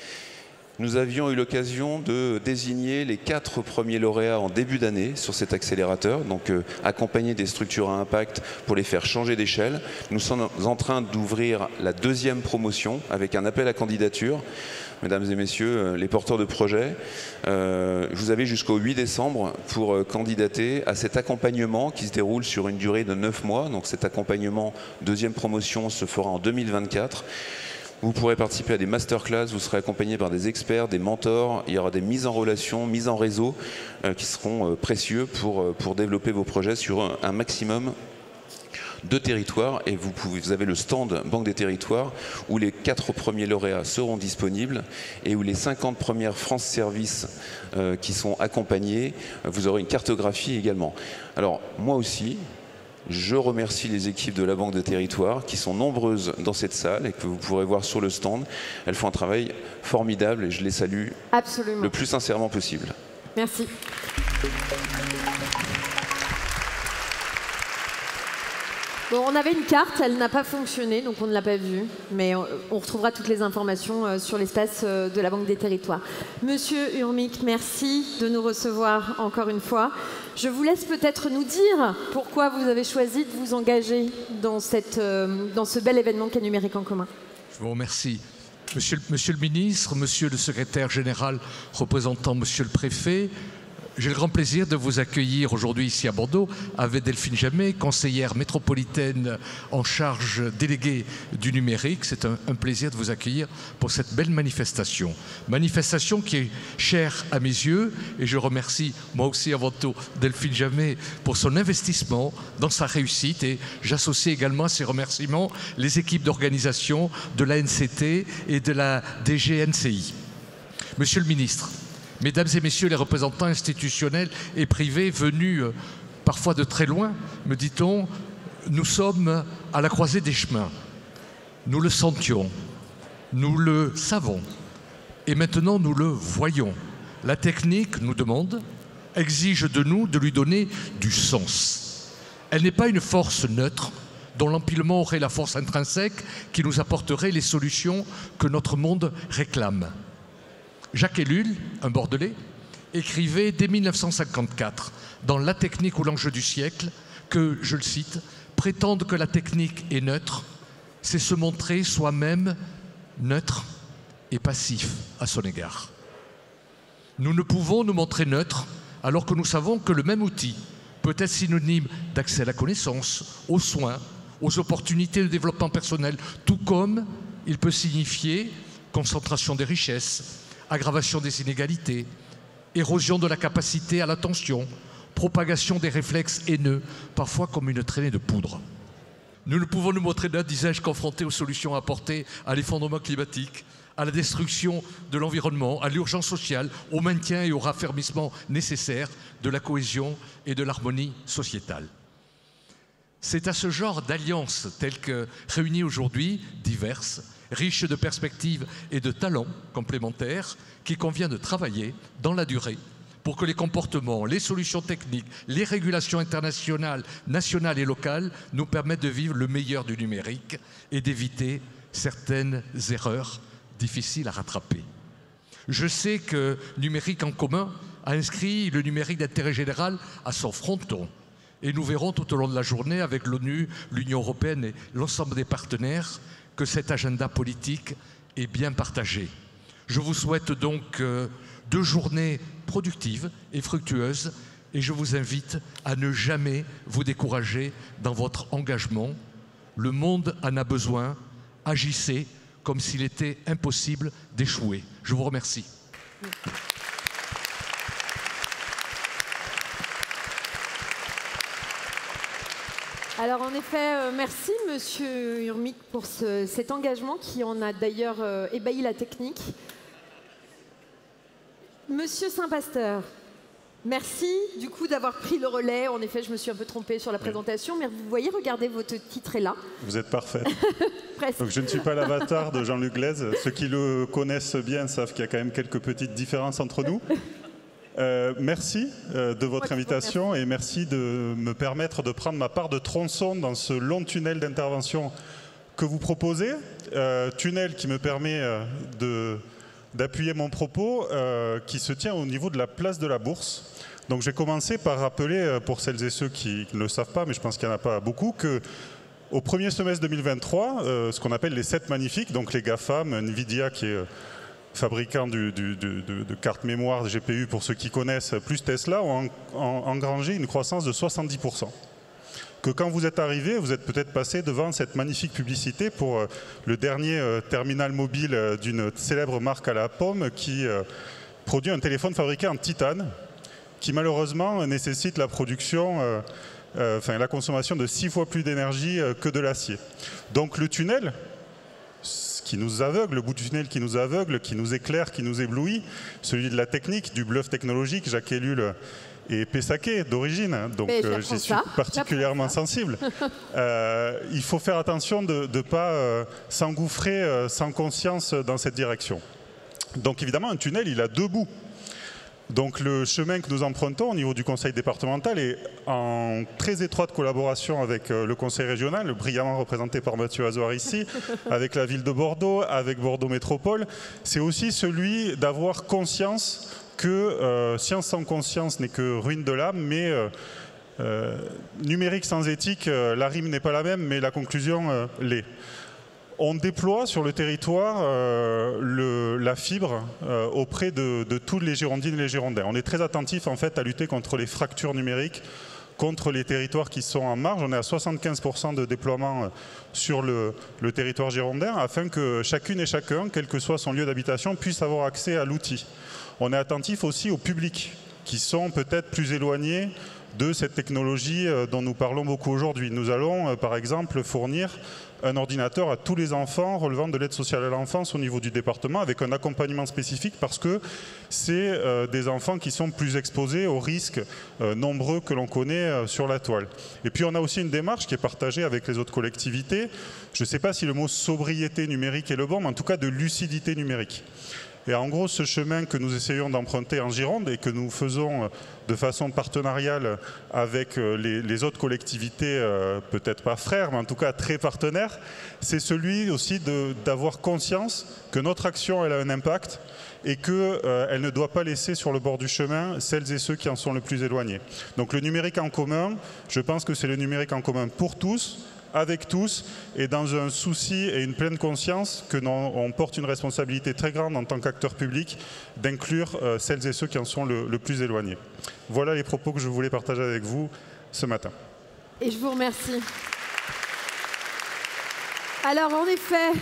Nous avions eu l'occasion de désigner les 4 premiers lauréats en début d'année sur cet accélérateur, donc accompagner des structures à impact pour les faire changer d'échelle. Nous sommes en train d'ouvrir la 2e promotion avec un appel à candidature. Mesdames et messieurs les porteurs de projets, vous avez jusqu'au 8 décembre pour candidater à cet accompagnement qui se déroule sur une durée de 9 mois. Donc cet accompagnement 2e promotion se fera en 2024. Vous pourrez participer à des masterclass, vous serez accompagné par des experts, des mentors, il y aura des mises en relation, mises en réseau qui seront précieux pour développer vos projets sur un maximum de territoires. Et vous avez le stand Banque des Territoires où les 4 premiers lauréats seront disponibles et où les 50 premières France Service qui sont accompagnées, vous aurez une cartographie également. Alors moi aussi, je remercie les équipes de la Banque des Territoires qui sont nombreuses dans cette salle et que vous pourrez voir sur le stand. Elles font un travail formidable et je les salue absolument le plus sincèrement possible. Merci. Bon, on avait une carte, elle n'a pas fonctionné, donc on ne l'a pas vue, mais on retrouvera toutes les informations sur l'espace de la Banque des Territoires. Monsieur Urmic, merci de nous recevoir encore une fois. Je vous laisse peut-être nous dire pourquoi vous avez choisi de vous engager dans ce bel événement qu'est Numérique en commun. Je vous remercie. Monsieur le ministre, monsieur le secrétaire général représentant monsieur le préfet, j'ai le grand plaisir de vous accueillir aujourd'hui ici à Bordeaux avec Delphine Jamet, conseillère métropolitaine en charge déléguée du numérique. C'est un plaisir de vous accueillir pour cette belle manifestation. Manifestation qui est chère à mes yeux et je remercie moi aussi avant tout Delphine Jamet pour son investissement dans sa réussite et j'associe également à ces remerciements les équipes d'organisation de l'ANCT et de la DGNCI. Monsieur le ministre, Mesdames et messieurs les représentants institutionnels et privés venus parfois de très loin, me dit-on, nous sommes à la croisée des chemins. Nous le sentions, nous le savons et maintenant nous le voyons. La technique nous demande, exige de nous de lui donner du sens. Elle n'est pas une force neutre dont l'empilement aurait la force intrinsèque qui nous apporterait les solutions que notre monde réclame. Jacques Ellul, un Bordelais, écrivait dès 1954 dans La technique ou l'enjeu du siècle que, je le cite, « prétendre que la technique est neutre, c'est se montrer soi-même neutre et passif à son égard. » Nous ne pouvons nous montrer neutres alors que nous savons que le même outil peut être synonyme d'accès à la connaissance, aux soins, aux opportunités de développement personnel, tout comme il peut signifier concentration des richesses, aggravation des inégalités, érosion de la capacité à l'attention, propagation des réflexes haineux, parfois comme une traînée de poudre. Nous ne pouvons nous montrer neutres, disais-je, confrontés aux solutions apportées à l'effondrement climatique, à la destruction de l'environnement, à l'urgence sociale, au maintien et au raffermissement nécessaire de la cohésion et de l'harmonie sociétale. C'est à ce genre d'alliances telles que réunies aujourd'hui, diverses, riches de perspectives et de talents complémentaires, qu'il convient de travailler dans la durée pour que les comportements, les solutions techniques, les régulations internationales, nationales et locales nous permettent de vivre le meilleur du numérique et d'éviter certaines erreurs difficiles à rattraper. Je sais que Numérique en commun a inscrit le numérique d'intérêt général à son fronton. Et nous verrons tout au long de la journée avec l'ONU, l'Union européenne et l'ensemble des partenaires que cet agenda politique est bien partagé. Je vous souhaite donc 2 journées productives et fructueuses et je vous invite à ne jamais vous décourager dans votre engagement. Le monde en a besoin. Agissez comme s'il était impossible d'échouer. Je vous remercie. Alors en effet, merci Monsieur Urmic pour cet engagement qui en a d'ailleurs ébahi la technique. Monsieur Saint-Pasteur, merci du coup d'avoir pris le relais. En effet, je me suis un peu trompée sur la présentation, mais vous voyez, regardez, votre titre est là. Vous êtes parfaite. Donc je ne suis pas l'avatar de Jean-Luc Glaise. Ceux qui le connaissent bien savent qu'il y a quand même quelques petites différences entre nous. Merci de votre invitation et merci de me permettre de prendre ma part de tronçon dans ce long tunnel d'intervention que vous proposez. Tunnel qui me permet de d'appuyer mon propos qui se tient au niveau de la place de la Bourse. Donc j'ai commencé par rappeler, pour celles et ceux qui ne le savent pas, mais je pense qu'il n'y en a pas beaucoup, qu'au premier semestre 2023, ce qu'on appelle les 7 magnifiques, donc les GAFAM, Nvidia qui est fabricant de cartes mémoire, de GPU pour ceux qui connaissent, plus Tesla, ont engrangé une croissance de 70%. Que quand vous êtes arrivé, vous êtes peut-être passé devant cette magnifique publicité pour le dernier terminal mobile d'une célèbre marque à la pomme qui produit un téléphone fabriqué en titane qui malheureusement nécessite la production, la consommation de 6 fois plus d'énergie que de l'acier. Donc le tunnel qui nous aveugle, le bout du tunnel qui nous aveugle, qui nous éclaire, qui nous éblouit, celui de la technique, du bluff technologique, Jacques Ellul et Pessaquet d'origine, donc j'y suis particulièrement sensible. Il faut faire attention de ne pas s'engouffrer sans conscience dans cette direction. Donc évidemment, un tunnel, il a 2 bouts. Donc le chemin que nous empruntons au niveau du conseil départemental est en très étroite collaboration avec le conseil régional, brillamment représenté par Mathieu Azoir ici, avec la ville de Bordeaux, avec Bordeaux Métropole. C'est aussi celui d'avoir conscience que science sans conscience n'est que ruine de l'âme, mais numérique sans éthique, la rime n'est pas la même, mais la conclusion l'est. On déploie sur le territoire la fibre auprès de tous les Girondines et les Girondins. On est très attentif en fait à lutter contre les fractures numériques, contre les territoires qui sont en marge. On est à 75% de déploiement sur le territoire girondin afin que chacune et chacun, quel que soit son lieu d'habitation, puisse avoir accès à l'outil. On est attentif aussi aux publics qui sont peut-être plus éloignés de cette technologie dont nous parlons beaucoup aujourd'hui. Nous allons par exemple fournir un ordinateur à tous les enfants relevant de l'aide sociale à l'enfance au niveau du département avec un accompagnement spécifique parce que c'est des enfants qui sont plus exposés aux risques nombreux que l'on connaît sur la toile. Et puis on a aussi une démarche qui est partagée avec les autres collectivités. Je ne sais pas si le mot sobriété numérique est le bon, mais en tout cas de lucidité numérique. Et en gros, ce chemin que nous essayons d'emprunter en Gironde et que nous faisons de façon partenariale avec les autres collectivités, peut-être pas frères, mais en tout cas très partenaires, c'est celui aussi d'avoir conscience que notre action elle a un impact et qu'elle ne doit pas laisser sur le bord du chemin celles et ceux qui en sont le plus éloignés. Donc le numérique en commun, je pense que c'est le numérique en commun pour tous, avec tous, et dans un souci et une pleine conscience que on porte une responsabilité très grande en tant qu'acteur public d'inclure celles et ceux qui en sont le plus éloignés. Voilà les propos que je voulais partager avec vous ce matin. Et je vous remercie. Alors en effet,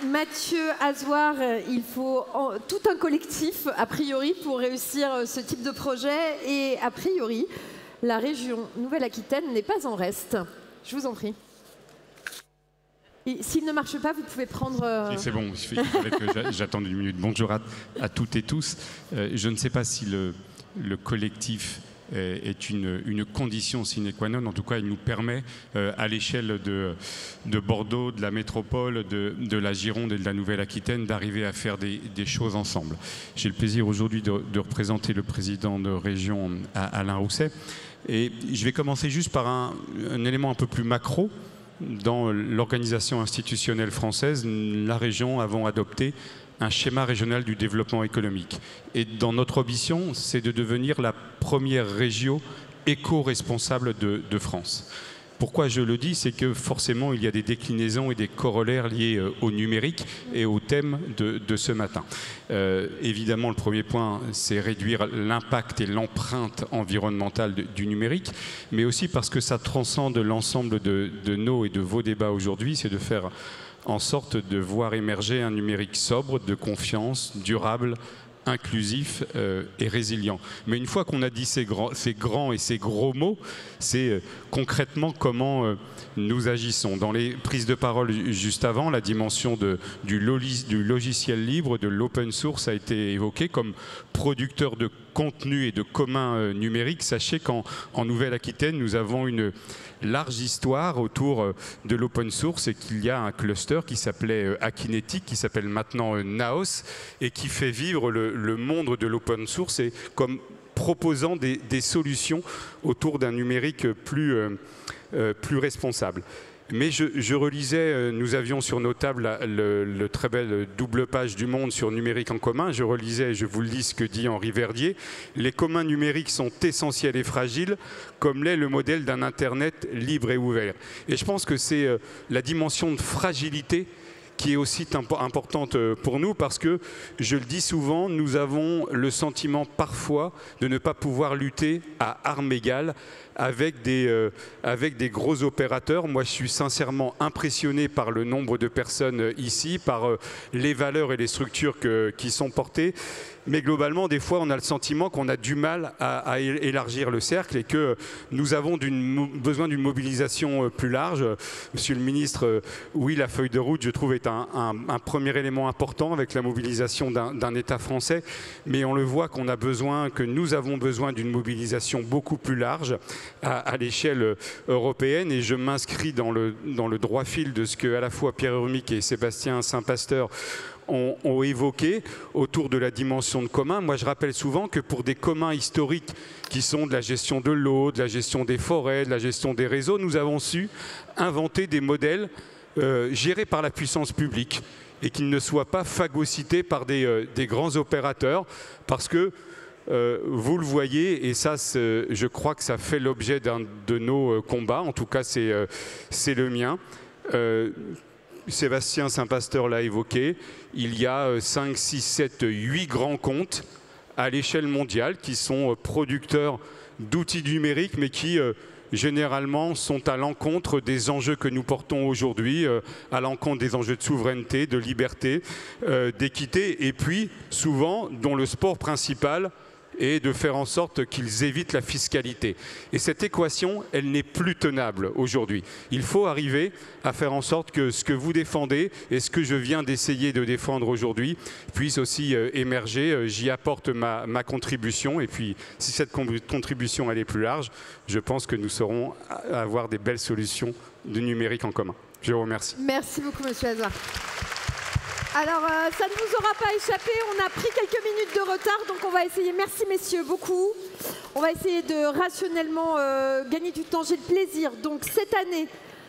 Mathieu Azoir, il faut tout un collectif a priori pour réussir ce type de projet et a priori, la région Nouvelle-Aquitaine n'est pas en reste. Je vous en prie. S'il ne marche pas, vous pouvez prendre... C'est bon, j'attends une minute. Bonjour à toutes et tous. Je ne sais pas si le collectif est une condition sine qua non. En tout cas, il nous permet, à l'échelle de Bordeaux, de la métropole, de la Gironde et de la Nouvelle-Aquitaine, d'arriver à faire des choses ensemble. J'ai le plaisir aujourd'hui de représenter le président de région, Alain Rousset. Et je vais commencer juste par un élément un peu plus macro. Dans l'organisation institutionnelle française, la région avons adopté un schéma régional du développement économique. Et dans notre ambition, c'est de devenir la première région éco-responsable de France. Pourquoi je le dis, c'est que forcément, il y a des déclinaisons et des corollaires liés au numérique et au thème de ce matin. Évidemment, le premier point, c'est réduire l'impact et l'empreinte environnementale du numérique, mais aussi parce que ça transcende l'ensemble de nos et de vos débats aujourd'hui, c'est de faire en sorte de voir émerger un numérique sobre, de confiance, durable, inclusif et résilient. Mais une fois qu'on a dit ces grands et ces gros mots, c'est concrètement comment nous agissons. Dans les prises de parole juste avant, la dimension du logiciel libre, de l'open source a été évoquée comme producteur de contenu et de commun numérique. Sachez qu'en Nouvelle-Aquitaine, nous avons une large histoire autour de l'open source et qu'il y a un cluster qui s'appelait Akinetic, qui s'appelle maintenant Naos et qui fait vivre le monde de l'open source et comme proposant des solutions autour d'un numérique plus responsable. Mais je relisais, nous avions sur nos tables le très belle double page du Monde sur numérique en commun. Je relisais, je vous le lis, ce que dit Henri Verdier. Les communs numériques sont essentiels et fragiles, comme l'est le modèle d'un Internet libre et ouvert. Et je pense que c'est la dimension de fragilité qui est aussi importante pour nous, parce que, je le dis souvent, nous avons le sentiment parfois de ne pas pouvoir lutter à armes égales avec des gros opérateurs. Moi, je suis sincèrement impressionné par le nombre de personnes ici, par les valeurs et les structures qui sont portées. Mais globalement, des fois, on a le sentiment qu'on a du mal à élargir le cercle et que nous avons besoin d'une mobilisation plus large. Monsieur le ministre, oui, la feuille de route, je trouve, est un premier élément important avec la mobilisation d'un État français. Mais on le voit que nous avons besoin d'une mobilisation beaucoup plus large à l'échelle européenne. Et je m'inscris dans le droit fil de ce que à la fois Pierre Urmic et Sébastien Saint-Pasteur ont évoqué autour de la dimension de commun. Moi, je rappelle souvent que pour des communs historiques qui sont de la gestion de l'eau, de la gestion des forêts, de la gestion des réseaux, nous avons su inventer des modèles gérés par la puissance publique et qui ne soient pas phagocytés par des grands opérateurs, parce que vous le voyez, et ça, je crois que ça fait l'objet d'un de nos combats, en tout cas c'est le mien. Sébastien Saint-Pasteur l'a évoqué, il y a 5, 6, 7, 8 grands comptes à l'échelle mondiale qui sont producteurs d'outils numériques, mais qui généralement sont à l'encontre des enjeux que nous portons aujourd'hui, à l'encontre des enjeux de souveraineté, de liberté, d'équité, et puis souvent dont le sport principal et de faire en sorte qu'ils évitent la fiscalité. Et cette équation, elle n'est plus tenable aujourd'hui. Il faut arriver à faire en sorte que ce que vous défendez et ce que je viens d'essayer de défendre aujourd'hui puisse aussi émerger. J'y apporte ma contribution, et puis si cette contribution elle est plus large, je pense que nous saurons avoir des belles solutions de numérique en commun. Je vous remercie. Merci beaucoup, monsieur Hazard. Alors, ça ne vous aura pas échappé, on a pris quelques minutes de retard, donc on va essayer, merci messieurs beaucoup, on va essayer de rationnellement gagner du temps. J'ai le plaisir, donc cette année,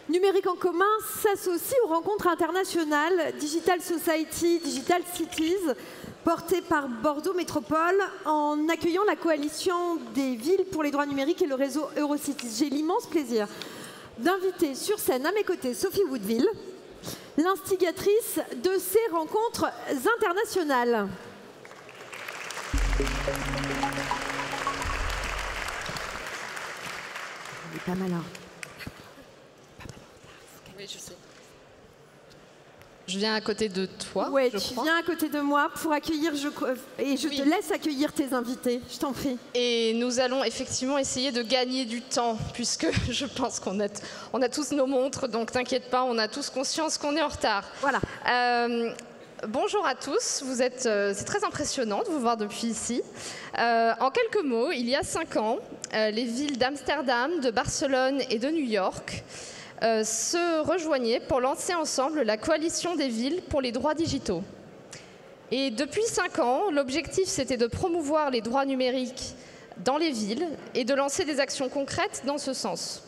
Numérique en commun s'associe aux rencontres internationales Digital Society, Digital Cities, portées par Bordeaux Métropole, en accueillant la coalition des villes pour les droits numériques et le réseau Eurocities. J'ai l'immense plaisir d'inviter sur scène à mes côtés Sophie Woodville, l'instigatrice de ces rencontres internationales. Il est pas mal. Oui, je sais. Je viens à côté de toi. Oui, tu viens à côté de moi pour accueillir, je te laisse accueillir tes invités, je t'en prie. Et nous allons effectivement essayer de gagner du temps, puisque je pense qu'on a tous nos montres, donc t'inquiète pas, on a tous conscience qu'on est en retard. Voilà. Bonjour à tous, c'est très impressionnant de vous voir depuis ici. En quelques mots, il y a 5 ans, les villes d'Amsterdam, de Barcelone et de New York se rejoignaient pour lancer ensemble la coalition des villes pour les droits digitaux. Et depuis 5 ans, l'objectif c'était de promouvoir les droits numériques dans les villes et de lancer des actions concrètes dans ce sens.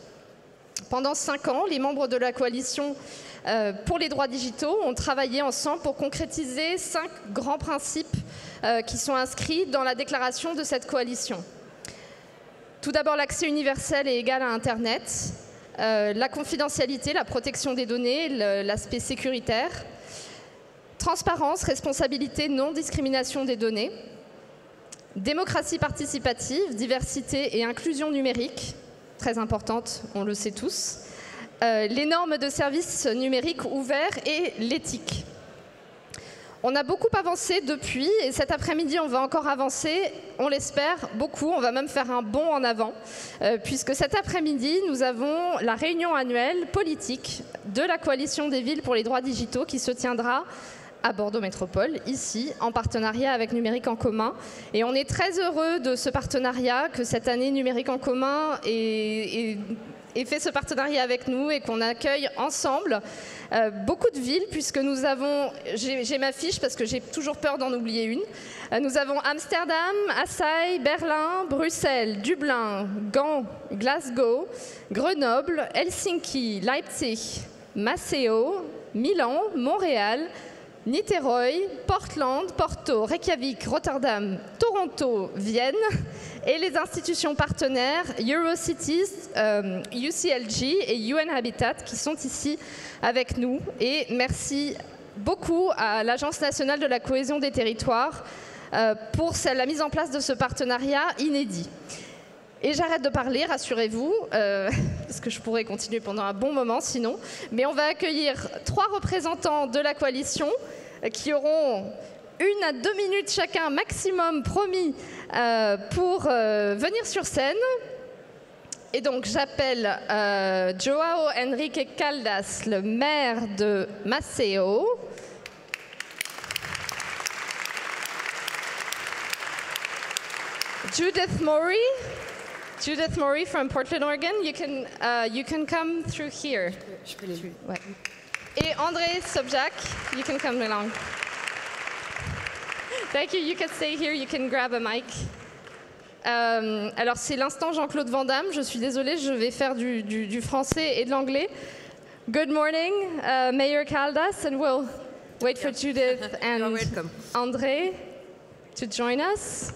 Pendant 5 ans, les membres de la coalition pour les droits digitaux ont travaillé ensemble pour concrétiser 5 grands principes qui sont inscrits dans la déclaration de cette coalition. Tout d'abord, l'accès universel et égal à Internet, la confidentialité, la protection des données, l'aspect sécuritaire, transparence, responsabilité, non-discrimination des données, démocratie participative, diversité et inclusion numérique, très importante, on le sait tous, les normes de services numériques ouverts et l'éthique. On a beaucoup avancé depuis et cet après-midi, on va encore avancer, on l'espère, beaucoup. On va même faire un bond en avant puisque cet après-midi, nous avons la réunion annuelle politique de la Coalition des villes pour les droits digitaux qui se tiendra à Bordeaux Métropole, ici, en partenariat avec Numérique en commun. Et on est très heureux de ce partenariat, que cette année Numérique en commun est ait fait ce partenariat avec nous et qu'on accueille ensemble beaucoup de villes, puisque nous avons, j'ai ma fiche parce que j'ai toujours peur d'en oublier une, nous avons Amsterdam, Assaï, Berlin, Bruxelles, Dublin, Gand, Glasgow, Grenoble, Helsinki, Leipzig, Maceo, Milan, Montréal, Niteroi, Portland, Porto, Reykjavik, Rotterdam, Toronto, Vienne et les institutions partenaires Eurocities, UCLG et UN Habitat qui sont ici avec nous. Et merci beaucoup à l'Agence nationale de la cohésion des territoires pour la mise en place de ce partenariat inédit. Et j'arrête de parler, rassurez-vous, parce que je pourrais continuer pendant un bon moment sinon. Mais on va accueillir 3 représentants de la coalition qui auront 1 à 2 minutes chacun maximum promis pour venir sur scène. Et donc j'appelle João Henrique Caldas, le maire de Maceo. Judith Maury from Portland, Oregon. You can come through here. Ouais. Et André Sobjak, you can come along. Thank you. You can stay here. You can grab a mic. Alors c'est l'instant Jean-Claude Van Damme. Je suis désolée, je vais faire du français et de l'anglais. Good morning, Mayor Caldas, and we'll wait for Judith and André to join us.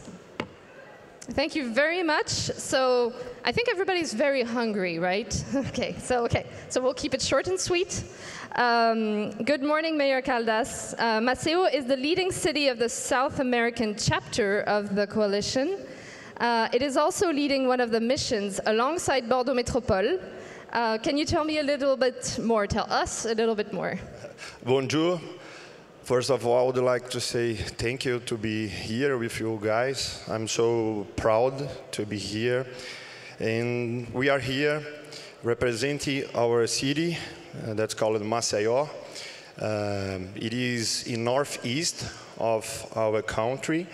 Thank you very much. So I think everybody's very hungry, right? Okay, so we'll keep it short and sweet. Good morning, Mayor Caldas. Maceo is the leading city of the South American chapter of the coalition. It is also leading one of the missions alongside Bordeaux Métropole. Can you tell me a little bit more? Tell us a little bit more. Bonjour. First of all, I would like to say thank you to be here with you guys. I'm so proud to be here. And we are here representing our city, that's called Maceo. It is in northeast of our country.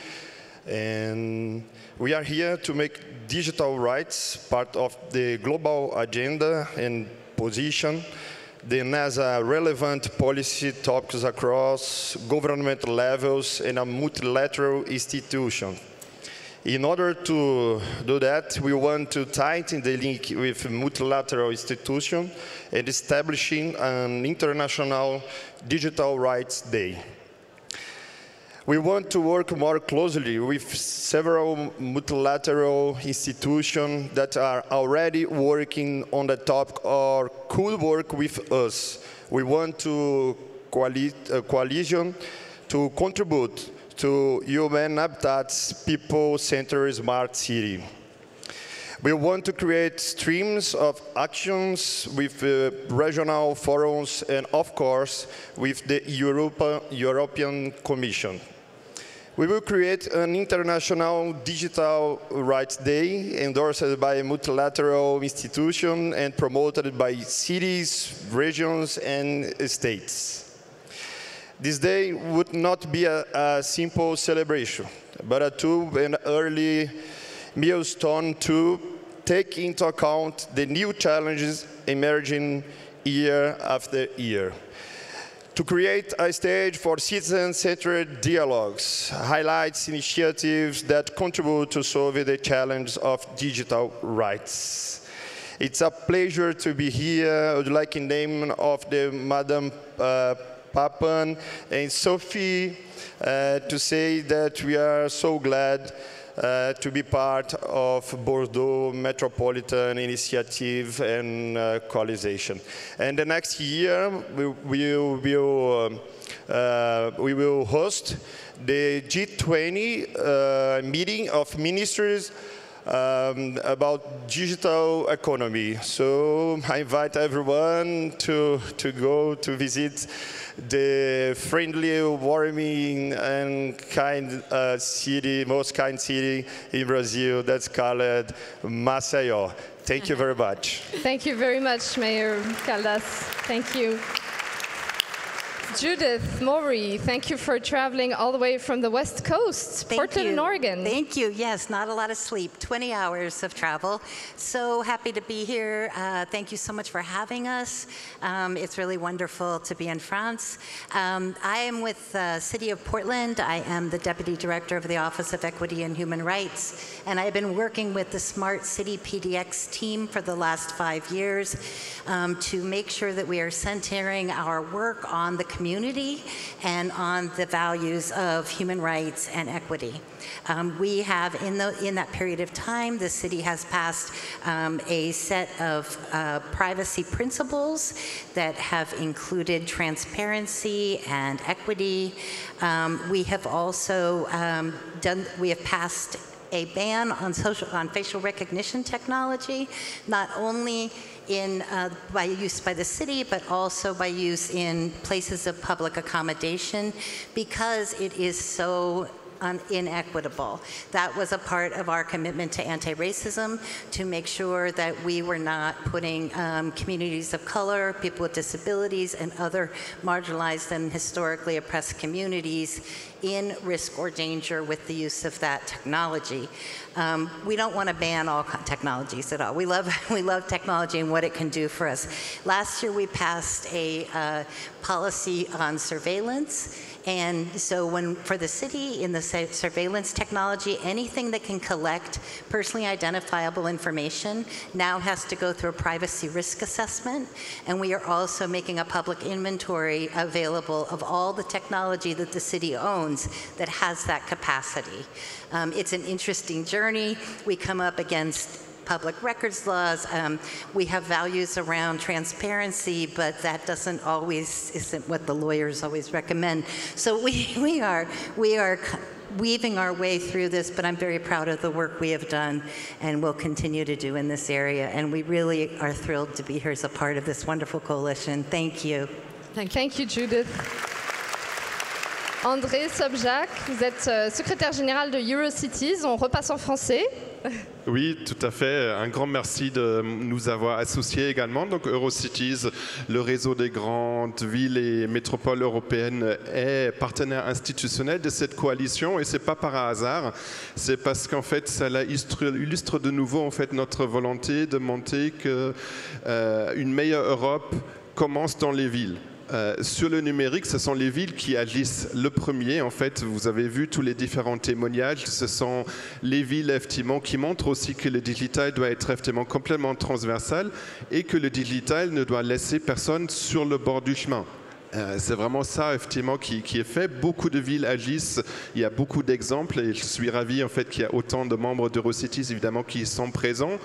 And we are here to make digital rights part of the global agenda and position. Then as a relevant policy topics across government levels and a multilateral institution. In order to do that, we want to tighten the link with multilateral institutions and establishing an international digital rights day. We want to work more closely with several multilateral institutions that are already working on the topic or could work with us. We want to coalition to contribute to UN Habitat's people-centered smart city. We want to create streams of actions with regional forums and, of course, with the European Commission. We will create an international digital rights day endorsed by a multilateral institution and promoted by cities, regions, and states. This day would not be a simple celebration, but a tool and early milestone to take into account the new challenges emerging year after year. To create a stage for citizen-centered dialogues, highlights initiatives that contribute to solving the challenge of digital rights. It's a pleasure to be here. I would like in name of the Madam Papan and Sophie to say that we are so glad to be part of Bordeaux Metropolitan Initiative and Coalition. And the next year, we will host the G20 meeting of ministers about digital economy. So I invite everyone to go to visit the friendly, warming, and kind city, most kind city in Brazil that's called Maceo. Thank you very much. Thank you very much, Mayor Caldas. Thank you. Judith Maury, thank you for traveling all the way from the West Coast, Portland, Oregon. Thank you. Yes, not a lot of sleep, 20 hours of travel. So happy to be here. Thank you so much for having us. It's really wonderful to be in France. I am with the City of Portland. I am the Deputy Director of the Office of Equity and Human Rights, and I've been working with the Smart City PDX team for the last 5 years to make sure that we are centering our work on the community and on the values of human rights and equity. We have, in that period of time, the city has passed a set of privacy principles that have included transparency and equity. We have also passed a ban on facial recognition technology, not only by use by the city, but also by use in places of public accommodation, because it is so inequitable. That was a part of our commitment to anti-racism, to make sure that we were not putting communities of color, people with disabilities, and other marginalized and historically oppressed communities in risk or danger with the use of that technology. We don't want to ban all technologies at all. We love technology and what it can do for us. Last year we passed a policy on surveillance. And so for the city, in the surveillance technology, anything that can collect personally identifiable information now has to go through a privacy risk assessment. And we are also making a public inventory available of all the technology that the city owns that has that capacity. It's an interesting journey. We come up against public records laws. We have values around transparency, but that isn't what the lawyers always recommend. So we are weaving our way through this, but I'm very proud of the work we have done and will continue to do in this area. And we really are thrilled to be here as a part of this wonderful coalition. Thank you. Thank you, Judith. André Sobjak, vous êtes secrétaire général de Eurocities. On repasse en français. Oui, tout à fait. Un grand merci de nous avoir associés également. Donc Eurocities, le réseau des grandes villes et métropoles européennes, est partenaire institutionnel de cette coalition, et c'est pas par hasard. C'est parce qu'en fait, ça illustre de nouveau en fait notre volonté de montrer que une meilleure Europe commence dans les villes. Sur le numérique, ce sont les villes qui agissent le premier. En fait, vous avez vu tous les différents témoignages. Ce sont les villes, effectivement, qui montrent aussi que le digital doit être effectivement complètement transversal et que le digital ne doit laisser personne sur le bord du chemin. C'est vraiment ça, effectivement, qui est fait. Beaucoup de villes agissent. Il y a beaucoup d'exemples et je suis ravi, en fait, qu'il y a autant de membres d'Eurocities, évidemment, qui sont présents.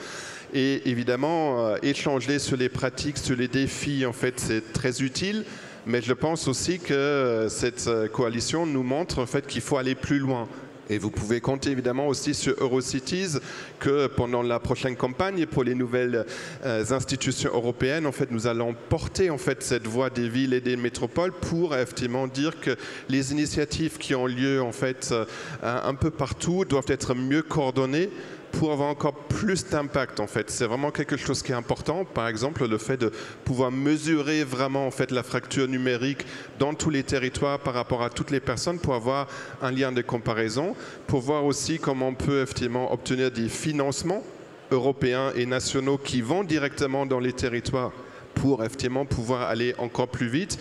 Et évidemment, échanger sur les pratiques, sur les défis, en fait, c'est très utile. Mais je pense aussi que cette coalition nous montre, en fait, qu'il faut aller plus loin. Et vous pouvez compter évidemment aussi sur Eurocities, que pendant la prochaine campagne et pour les nouvelles institutions européennes, en fait, nous allons porter en fait cette voix des villes et des métropoles pour effectivement dire que les initiatives qui ont lieu en fait un peu partout doivent être mieux coordonnées pour avoir encore plus d'impact en fait. C'est vraiment quelque chose qui est important. Par exemple, le fait de pouvoir mesurer vraiment en fait la fracture numérique dans tous les territoires par rapport à toutes les personnes pour avoir un lien de comparaison, pour voir aussi comment on peut effectivement obtenir des financements européens et nationaux qui vont directement dans les territoires pour effectivement pouvoir aller encore plus vite.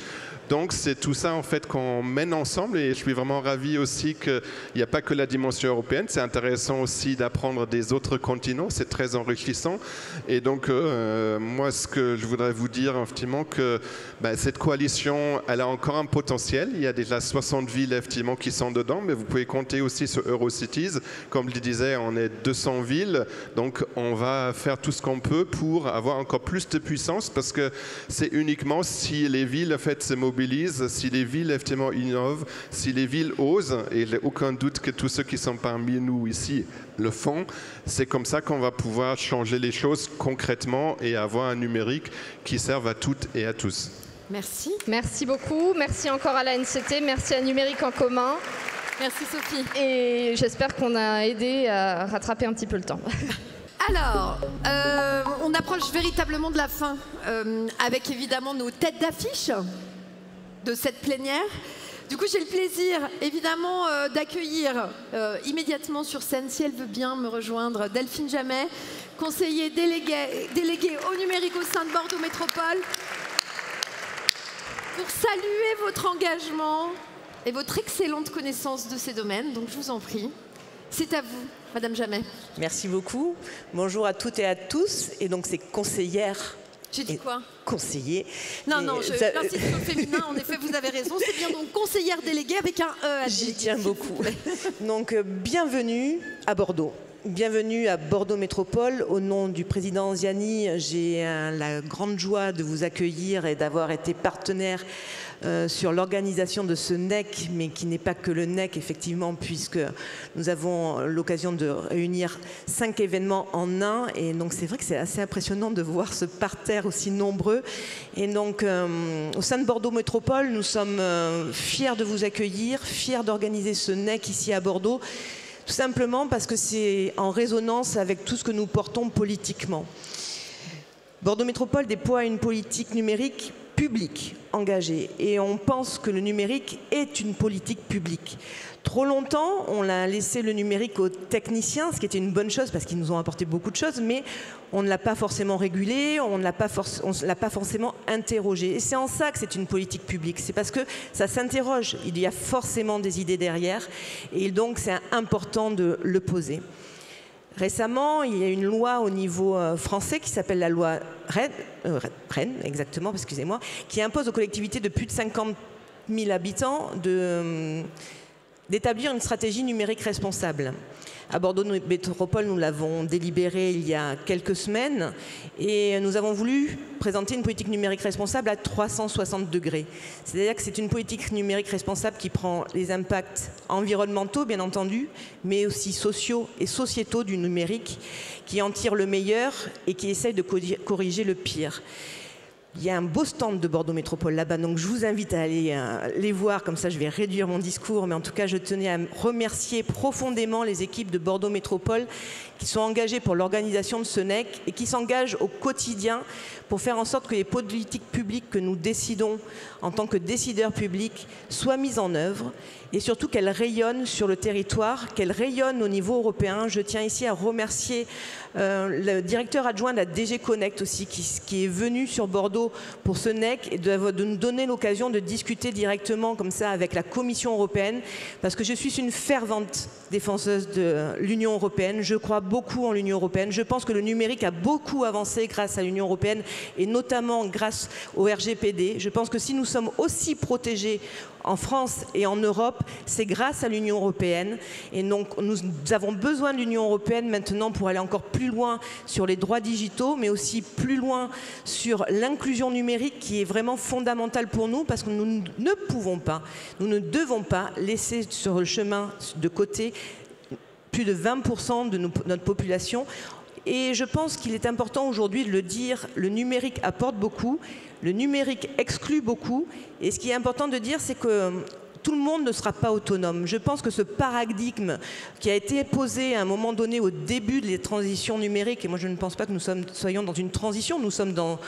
Donc c'est tout ça en fait qu'on mène ensemble, et je suis vraiment ravi aussi qu'il n'y a pas que la dimension européenne, c'est intéressant aussi d'apprendre des autres continents, c'est très enrichissant. Et donc moi ce que je voudrais vous dire effectivement que cette coalition elle a encore un potentiel, il y a déjà 60 villes effectivement qui sont dedans, mais vous pouvez compter aussi sur Eurocities, comme je le disais on est 200 villes, donc on va faire tout ce qu'on peut pour avoir encore plus de puissance, parce que c'est uniquement si les villes en fait se mobilisent, si les villes effectivement innovent, si les villes osent, et j'ai aucun doute que tous ceux qui sont parmi nous ici le font, c'est comme ça qu'on va pouvoir changer les choses concrètement et avoir un numérique qui serve à toutes et à tous. Merci. Merci beaucoup. Merci encore à l'ANCT. Merci à Numérique en commun. Merci Sophie. Et j'espère qu'on a aidé à rattraper un petit peu le temps. Alors, on approche véritablement de la fin avec évidemment nos têtes d'affiche. de cette plénière. Du coup, j'ai le plaisir, évidemment, d'accueillir immédiatement sur scène, si elle veut bien me rejoindre, Delphine Jamet, conseiller déléguée au numérique au sein de Bordeaux Métropole, pour saluer votre engagement et votre excellente connaissance de ces domaines. Donc, je vous en prie. C'est à vous, Madame Jamet. Merci beaucoup. Bonjour à toutes et à tous. Et donc, c'est conseillère. J'ai dit quoi? Conseiller. Non, non, j'insiste sur le féminin, en effet, vous avez raison. C'est bien donc conseillère déléguée avec un E à J'y tiens beaucoup. Donc, bienvenue à Bordeaux. Bienvenue à Bordeaux Métropole. Au nom du président Ziani, j'ai la grande joie de vous accueillir et d'avoir été partenaire sur l'organisation de ce NEC, mais qui n'est pas que le NEC, effectivement, puisque nous avons l'occasion de réunir 5 événements en un. Et donc, c'est vrai que c'est assez impressionnant de voir ce parterre aussi nombreux. Et donc, au sein de Bordeaux Métropole, nous sommes fiers de vous accueillir, fiers d'organiser ce NEC ici à Bordeaux, tout simplement parce que c'est en résonance avec tout ce que nous portons politiquement. Bordeaux Métropole déploie une politique numérique public engagé et on pense que le numérique est une politique publique. Trop longtemps, on a laissé le numérique aux techniciens, ce qui était une bonne chose parce qu'ils nous ont apporté beaucoup de choses, mais on ne l'a pas forcément régulé, on ne l'a pas forcément interrogé. Et c'est en ça que c'est une politique publique, c'est parce que ça s'interroge, il y a forcément des idées derrière et donc c'est important de le poser. Récemment, il y a une loi au niveau français qui s'appelle la loi REN, exactement, excusez-moi, qui impose aux collectivités de plus de 50 000 habitants d'établir une stratégie numérique responsable. À Bordeaux Métropole, nous l'avons délibéré il y a quelques semaines et nous avons voulu présenter une politique numérique responsable à 360 degrés. C'est-à-dire que c'est une politique numérique responsable qui prend les impacts environnementaux, bien entendu, mais aussi sociaux et sociétaux du numérique, qui en tire le meilleur et qui essaye de corriger le pire. Il y a un beau stand de Bordeaux Métropole là-bas, donc je vous invite à aller les voir, comme ça je vais réduire mon discours, mais en tout cas je tenais à remercier profondément les équipes de Bordeaux Métropole qui sont engagées pour l'organisation de ce NEC et qui s'engagent au quotidien pour faire en sorte que les politiques publiques que nous décidons en tant que décideurs publics soient mises en œuvre et surtout qu'elles rayonnent sur le territoire, qu'elles rayonnent au niveau européen. Je tiens ici à remercier le directeur adjoint de la DG Connect aussi qui est venu sur Bordeaux pour ce NEC et de nous donner l'occasion de discuter directement comme ça avec la Commission européenne parce que je suis une fervente défenseuse de l'Union européenne. Je crois beaucoup en l'Union européenne. Je pense que le numérique a beaucoup avancé grâce à l'Union européenne et notamment grâce au RGPD. Je pense que si nous sommes aussi protégés en France et en Europe, c'est grâce à l'Union européenne. Et donc, nous avons besoin de l'Union européenne maintenant pour aller encore plus loin sur les droits digitaux, mais aussi plus loin sur l'inclusion numérique qui est vraiment fondamentale pour nous parce que nous ne pouvons pas, nous ne devons pas laisser sur le chemin de côté plus de 20% de notre population. Et je pense qu'il est important aujourd'hui de le dire, le numérique apporte beaucoup, le numérique exclut beaucoup. Et ce qui est important de dire, c'est que tout le monde ne sera pas autonome. Je pense que ce paradigme qui a été posé à un moment donné au début des transitions numériques, et moi je ne pense pas que nous soyons dans une transition, nous sommes dans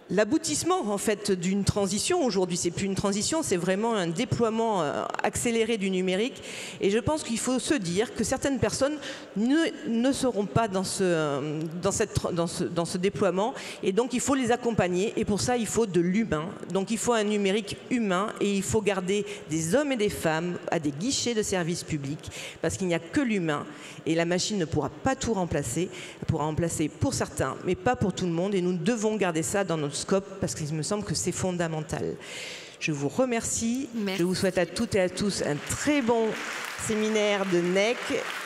l'aboutissement en fait d'une transition. Aujourd'hui, c'est plus une transition, c'est vraiment un déploiement accéléré du numérique. Et je pense qu'il faut se dire que certaines personnes ne seront pas dans ce déploiement. Et donc, il faut les accompagner. Et pour ça, il faut de l'humain. Donc, il faut un numérique humain et il faut garder des hommes et des femmes à des guichets de services publics parce qu'il n'y a que l'humain. Et la machine ne pourra pas tout remplacer. Elle pourra remplacer pour certains, mais pas pour tout le monde. Et nous devons garder ça dans notre scope parce qu'il me semble que c'est fondamental. Je vous remercie. Merci. Je vous souhaite à toutes et à tous un très bon séminaire de NEC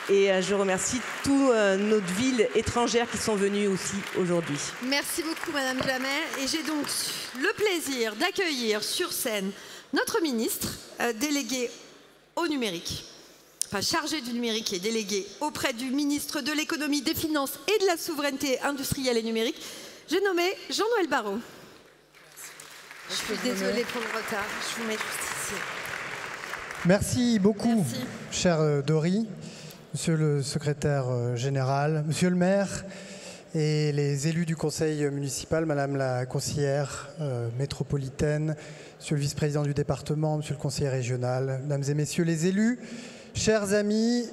et je remercie toutes nos villes étrangères qui sont venues aussi aujourd'hui. Merci beaucoup Madame Jamet et j'ai donc le plaisir d'accueillir sur scène notre ministre délégué au numérique. Enfin, chargé du numérique et délégué auprès du ministre de l'économie, des finances et de la souveraineté industrielle et numérique. J'ai nommé Jean-Noël Barrot. Je suis désolée pour le retard, je vous mets juste ici. Merci beaucoup, chère Dory, monsieur le secrétaire général, monsieur le maire et les élus du conseil municipal, Madame la conseillère métropolitaine, Monsieur le vice-président du département, Monsieur le conseiller régional, Mesdames et Messieurs les élus, chers amis,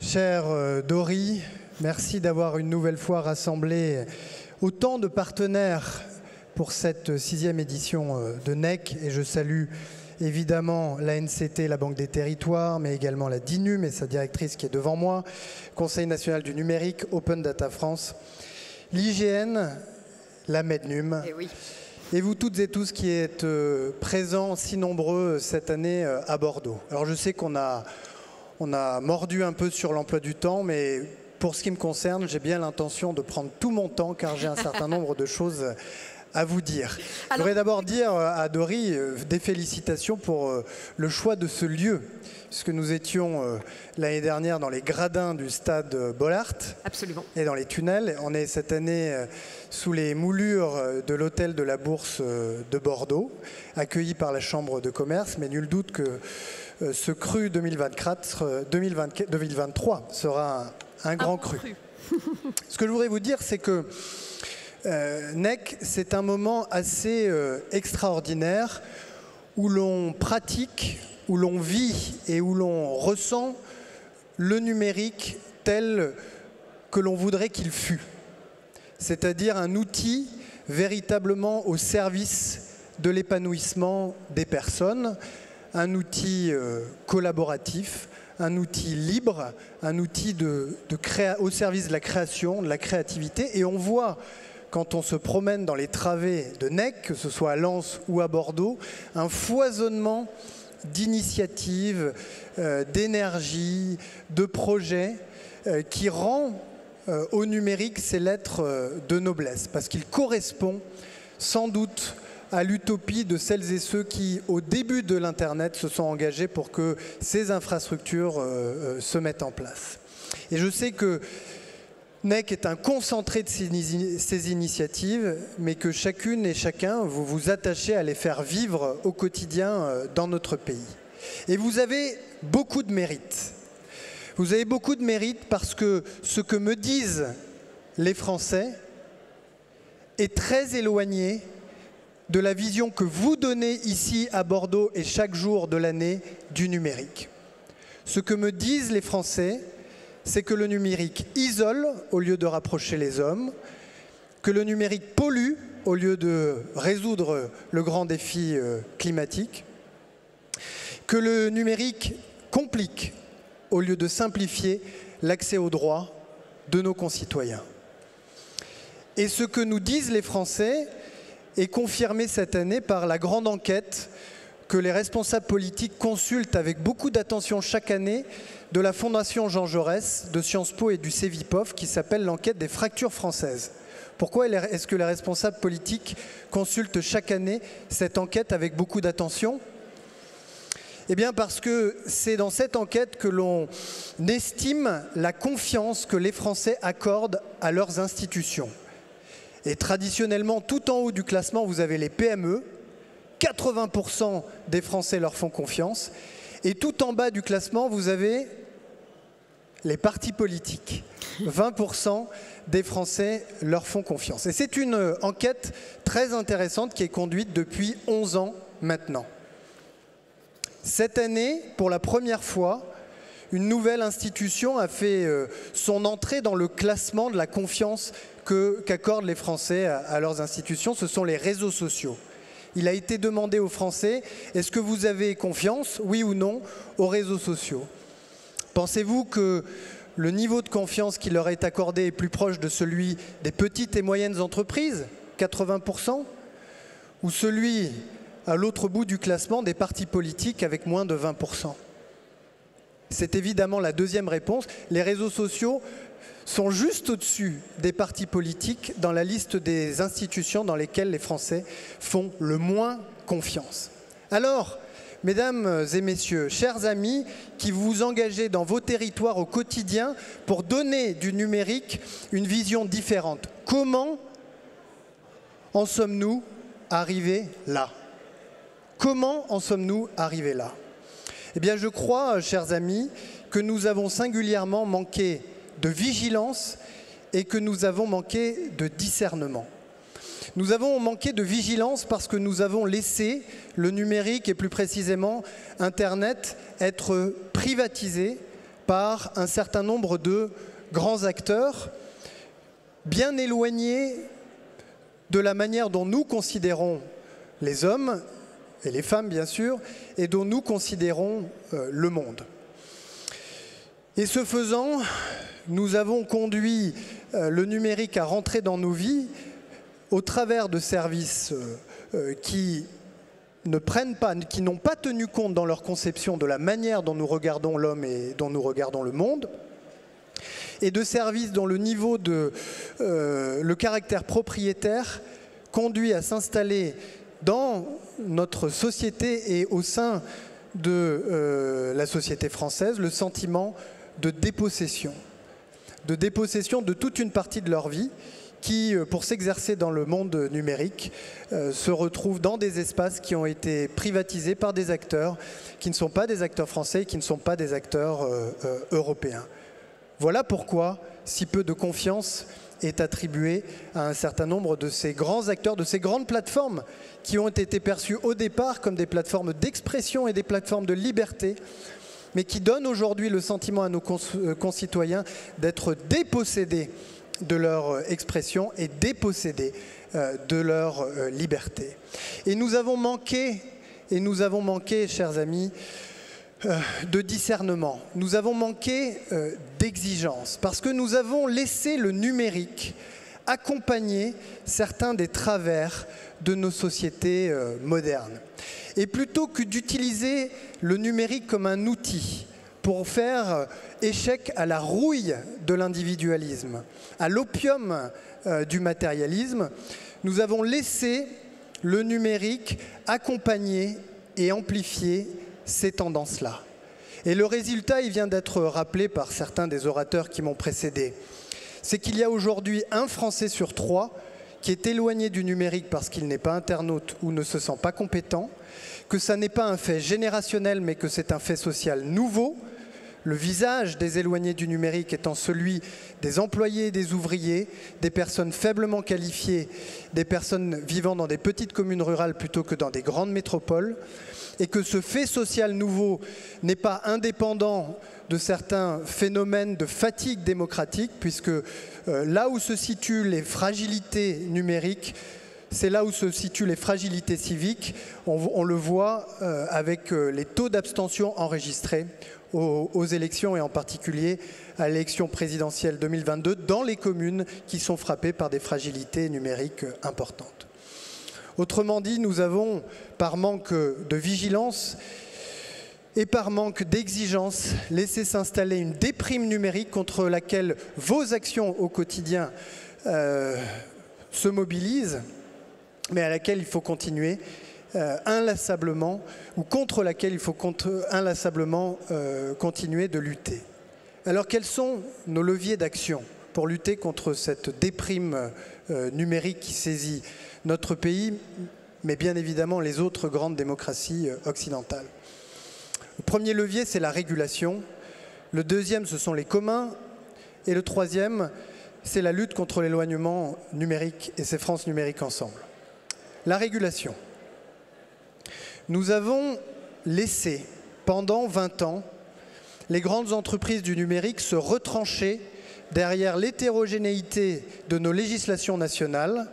chère Dory, merci d'avoir une nouvelle fois rassemblé autant de partenaires pour cette 6e édition de NEC, et je salue évidemment la NCT, la Banque des Territoires, mais également la DINUM et sa directrice qui est devant moi, Conseil national du numérique, Open Data France, l'IGN, la MEDNUM, et vous toutes et tous qui êtes présents si nombreux cette année à Bordeaux. Alors je sais qu'on a mordu un peu sur l'emploi du temps, mais pour ce qui me concerne, j'ai bien l'intention de prendre tout mon temps car j'ai un certain nombre de choses à vous dire. Je voudrais d'abord dire à Dory des félicitations pour le choix de ce lieu, puisque nous étions l'année dernière dans les gradins du stade Bollaert. Absolument. Et dans les tunnels. On est cette année sous les moulures de l'hôtel de la Bourse de Bordeaux, accueillis par la Chambre de commerce, mais nul doute que ce cru 2023 sera un grand cru. Ce que je voudrais vous dire, c'est que NEC, c'est un moment assez extraordinaire où l'on pratique, où l'on vit et où l'on ressent le numérique tel que l'on voudrait qu'il fût. C'est-à-dire un outil véritablement au service de l'épanouissement des personnes, un outil collaboratif, un outil libre, un outil au service de la création, de la créativité. Et on voit, quand on se promène dans les travées de NEC, que ce soit à Lens ou à Bordeaux, un foisonnement d'initiatives, d'énergie, de projets qui rend au numérique ses lettres de noblesse, parce qu'il correspond sans doute à l'utopie de celles et ceux qui, au début de l'Internet, se sont engagés pour que ces infrastructures se mettent en place. Et je sais que NEC est un concentré de ces initiatives, mais que chacune et chacun, vous vous attachez à les faire vivre au quotidien dans notre pays. Et vous avez beaucoup de mérite. Vous avez beaucoup de mérite parce que ce que me disent les Français est très éloigné de la vision que vous donnez ici à Bordeaux et chaque jour de l'année du numérique. Ce que me disent les Français, c'est que le numérique isole au lieu de rapprocher les hommes, que le numérique pollue au lieu de résoudre le grand défi climatique, que le numérique complique au lieu de simplifier l'accès aux droits de nos concitoyens. Et ce que nous disent les Français est confirmé cette année par la grande enquête que les responsables politiques consultent avec beaucoup d'attention chaque année de la Fondation Jean Jaurès, de Sciences Po et du CEVIPOF, qui s'appelle l'enquête des fractures françaises. Pourquoi est-ce que les responsables politiques consultent chaque année cette enquête avec beaucoup d'attention ? Eh bien parce que c'est dans cette enquête que l'on estime la confiance que les Français accordent à leurs institutions. Et traditionnellement, tout en haut du classement, vous avez les PME. 80% des Français leur font confiance. Et tout en bas du classement, vous avez les partis politiques. 20% des Français leur font confiance. Et c'est une enquête très intéressante qui est conduite depuis 11 ans maintenant. Cette année, pour la première fois, une nouvelle institution a fait son entrée dans le classement de la confiance qu'accordent les Français à leurs institutions. Ce sont les réseaux sociaux. Il a été demandé aux Français, est-ce que vous avez confiance, oui ou non, aux réseaux sociaux? Pensez-vous que le niveau de confiance qui leur est accordé est plus proche de celui des petites et moyennes entreprises, 80%, ou celui, à l'autre bout du classement, des partis politiques avec moins de 20%? C'est évidemment la deuxième réponse. Les réseaux sociaux sont juste au-dessus des partis politiques dans la liste des institutions dans lesquelles les Français font le moins confiance. Alors, mesdames et messieurs, chers amis qui vous engagez dans vos territoires au quotidien pour donner du numérique une vision différente, comment en sommes-nous arrivés là? Comment en sommes-nous arrivés là? Eh bien, je crois, chers amis, que nous avons singulièrement manqué de vigilance et que nous avons manqué de discernement. Nous avons manqué de vigilance parce que nous avons laissé le numérique et plus précisément Internet être privatisé par un certain nombre de grands acteurs bien éloignés de la manière dont nous considérons les hommes et les femmes bien sûr et dont nous considérons le monde. Et ce faisant, nous avons conduit le numérique à rentrer dans nos vies au travers de services qui n'ont pas tenu compte dans leur conception de la manière dont nous regardons l'homme et dont nous regardons le monde, et de services dont le caractère propriétaire conduit à s'installer dans notre société et au sein de la société française le sentiment de dépossession de toute une partie de leur vie qui, pour s'exercer dans le monde numérique, se retrouvent dans des espaces qui ont été privatisés par des acteurs qui ne sont pas des acteurs français, qui ne sont pas des acteurs européens. Voilà pourquoi si peu de confiance est attribuée à un certain nombre de ces grands acteurs, de ces grandes plateformes qui ont été perçues au départ comme des plateformes d'expression et des plateformes de liberté, mais qui donnent aujourd'hui le sentiment à nos concitoyens d'être dépossédés de leur expression et dépossédés de leur liberté. Et nous avons manqué, chers amis, de discernement. Nous avons manqué d'exigence parce que nous avons laissé le numérique accompagner certains des travers de nos sociétés modernes. Et plutôt que d'utiliser le numérique comme un outil pour faire échec à la rouille de l'individualisme, à l'opium du matérialisme, nous avons laissé le numérique accompagner et amplifier ces tendances-là. Et le résultat, il vient d'être rappelé par certains des orateurs qui m'ont précédé. C'est qu'il y a aujourd'hui un Français sur 3 qui est éloigné du numérique parce qu'il n'est pas internaute ou ne se sent pas compétent, que ça n'est pas un fait générationnel mais que c'est un fait social nouveau, le visage des éloignés du numérique étant celui des employés et des ouvriers, des personnes faiblement qualifiées, des personnes vivant dans des petites communes rurales plutôt que dans des grandes métropoles, et que ce fait social nouveau n'est pas indépendant de certains phénomènes de fatigue démocratique, puisque là où se situent les fragilités numériques, c'est là où se situent les fragilités civiques. On le voit avec les taux d'abstention enregistrés aux élections et en particulier à l'élection présidentielle 2022 dans les communes qui sont frappées par des fragilités numériques importantes. Autrement dit, nous avons, par manque de vigilance et par manque d'exigence, laissé s'installer une déprime numérique contre laquelle vos actions au quotidien se mobilisent, mais à laquelle il faut continuer inlassablement, ou contre laquelle il faut inlassablement continuer de lutter. Alors quels sont nos leviers d'action pour lutter contre cette déprime numérique qui saisit notre pays, mais bien évidemment les autres grandes démocraties occidentales? Le premier levier, c'est la régulation. Le deuxième, ce sont les communs. Et le troisième, c'est la lutte contre l'éloignement numérique, et c'est France Numérique Ensemble. La régulation. Nous avons laissé pendant 20 ans les grandes entreprises du numérique se retrancher derrière l'hétérogénéité de nos législations nationales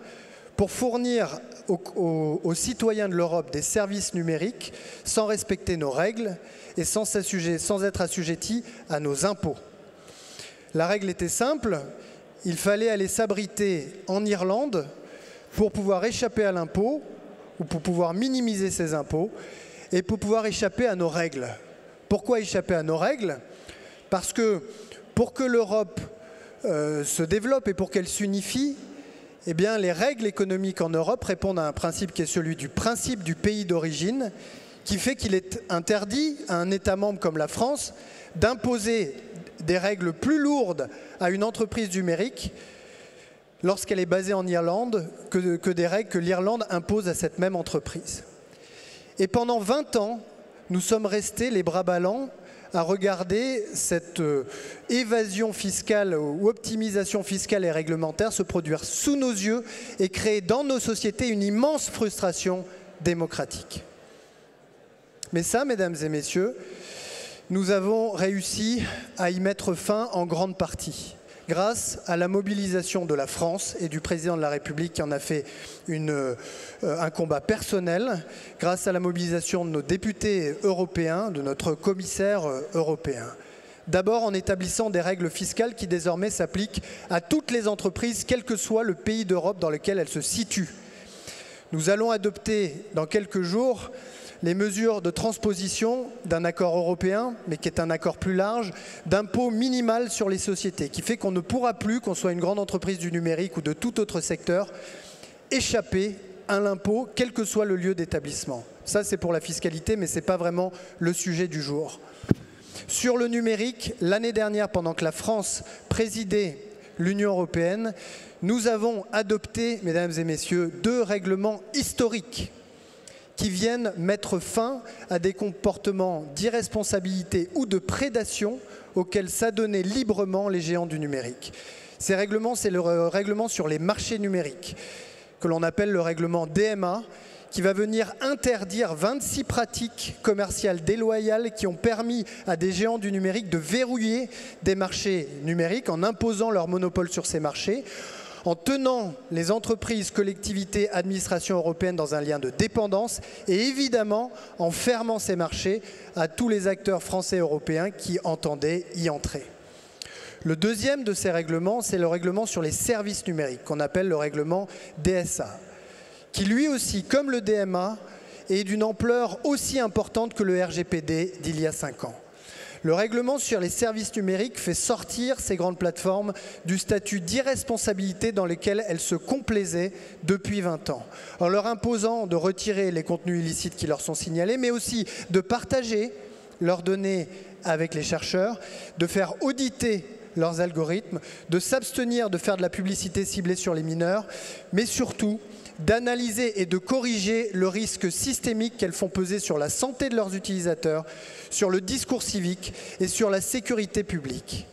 pour fournir aux citoyens de l'Europe des services numériques sans respecter nos règles et sans être assujettis à nos impôts. La règle était simple, il fallait aller s'abriter en Irlande pour pouvoir échapper à l'impôt ou pour pouvoir minimiser ses impôts et pour pouvoir échapper à nos règles. Pourquoi échapper à nos règles? Parce que pour que l'Europe se développe et pour qu'elle s'unifie, eh bien, les règles économiques en Europe répondent à un principe qui est celui du principe du pays d'origine, qui fait qu'il est interdit à un État membre comme la France d'imposer des règles plus lourdes à une entreprise numérique lorsqu'elle est basée en Irlande que des règles que l'Irlande impose à cette même entreprise. Et pendant 20 ans, nous sommes restés les bras ballants à regarder cette évasion fiscale ou optimisation fiscale et réglementaire se produire sous nos yeux et créer dans nos sociétés une immense frustration démocratique. Mais ça, mesdames et messieurs, nous avons réussi à y mettre fin en grande partie, grâce à la mobilisation de la France et du président de la République qui en a fait un combat personnel, grâce à la mobilisation de nos députés européens, de notre commissaire européen. D'abord en établissant des règles fiscales qui désormais s'appliquent à toutes les entreprises, quel que soit le pays d'Europe dans lequel elles se situent. Nous allons adopter dans quelques jours les mesures de transposition d'un accord européen, mais qui est un accord plus large, d'impôt minimal sur les sociétés, qui fait qu'on ne pourra plus, qu'on soit une grande entreprise du numérique ou de tout autre secteur, échapper à l'impôt, quel que soit le lieu d'établissement. Ça, c'est pour la fiscalité, mais ce n'est pas vraiment le sujet du jour. Sur le numérique, l'année dernière, pendant que la France présidait l'Union européenne, nous avons adopté, mesdames et messieurs, 2 règlements historiques qui viennent mettre fin à des comportements d'irresponsabilité ou de prédation auxquels s'adonnaient librement les géants du numérique. Ces règlements, c'est le règlement sur les marchés numériques, que l'on appelle le règlement DMA, qui va venir interdire 26 pratiques commerciales déloyales qui ont permis à des géants du numérique de verrouiller des marchés numériques en imposant leur monopole sur ces marchés, en tenant les entreprises, collectivités, administrations européennes dans un lien de dépendance et évidemment en fermant ces marchés à tous les acteurs français et européens qui entendaient y entrer. Le deuxième de ces règlements, c'est le règlement sur les services numériques, qu'on appelle le règlement DSA, qui lui aussi, comme le DMA, est d'une ampleur aussi importante que le RGPD d'il y a 5 ans. Le règlement sur les services numériques fait sortir ces grandes plateformes du statut d'irresponsabilité dans lequel elles se complaisaient depuis 20 ans, en leur imposant de retirer les contenus illicites qui leur sont signalés, mais aussi de partager leurs données avec les chercheurs, de faire auditer leurs algorithmes, de s'abstenir de faire de la publicité ciblée sur les mineurs, mais surtout d'analyser et de corriger le risque systémique qu'elles font peser sur la santé de leurs utilisateurs, sur le discours civique et sur la sécurité publique.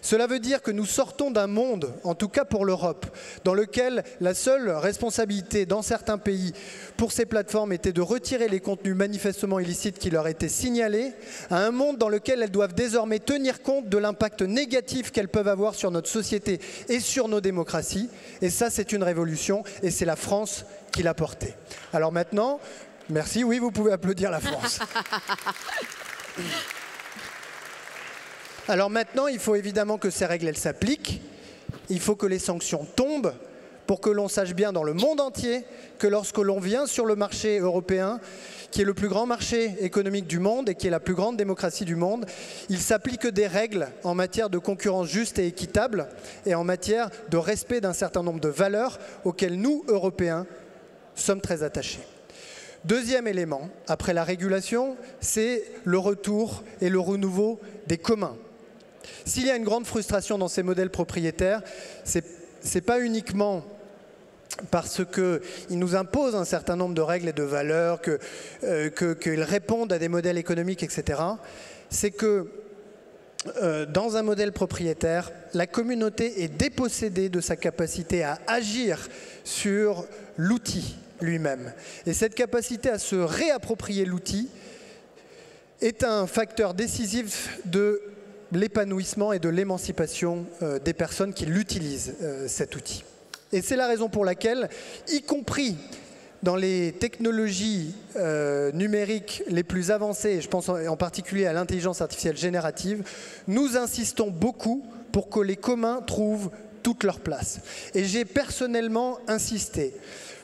Cela veut dire que nous sortons d'un monde, en tout cas pour l'Europe, dans lequel la seule responsabilité dans certains pays pour ces plateformes était de retirer les contenus manifestement illicites qui leur étaient signalés, à un monde dans lequel elles doivent désormais tenir compte de l'impact négatif qu'elles peuvent avoir sur notre société et sur nos démocraties. Et ça, c'est une révolution et c'est la France qui l'a portée. Alors maintenant, merci, oui, vous pouvez applaudir la France. Alors maintenant, il faut évidemment que ces règles s'appliquent, il faut que les sanctions tombent pour que l'on sache bien dans le monde entier que lorsque l'on vient sur le marché européen, qui est le plus grand marché économique du monde et qui est la plus grande démocratie du monde, il s'applique des règles en matière de concurrence juste et équitable et en matière de respect d'un certain nombre de valeurs auxquelles nous, Européens, sommes très attachés. Deuxième élément, après la régulation, c'est le retour et le renouveau des communs. S'il y a une grande frustration dans ces modèles propriétaires, ce n'est pas uniquement parce qu'ils nous imposent un certain nombre de règles et de valeurs, qu'ils répondent à des modèles économiques, etc. C'est que dans un modèle propriétaire, la communauté est dépossédée de sa capacité à agir sur l'outil lui-même. Et cette capacité à se réapproprier l'outil est un facteur décisif de l'épanouissement et de l'émancipation des personnes qui l'utilisent, cet outil. Et c'est la raison pour laquelle, y compris dans les technologies numériques les plus avancées, et je pense en particulier à l'intelligence artificielle générative, nous insistons beaucoup pour que les communs trouvent toute leur place. Et j'ai personnellement insisté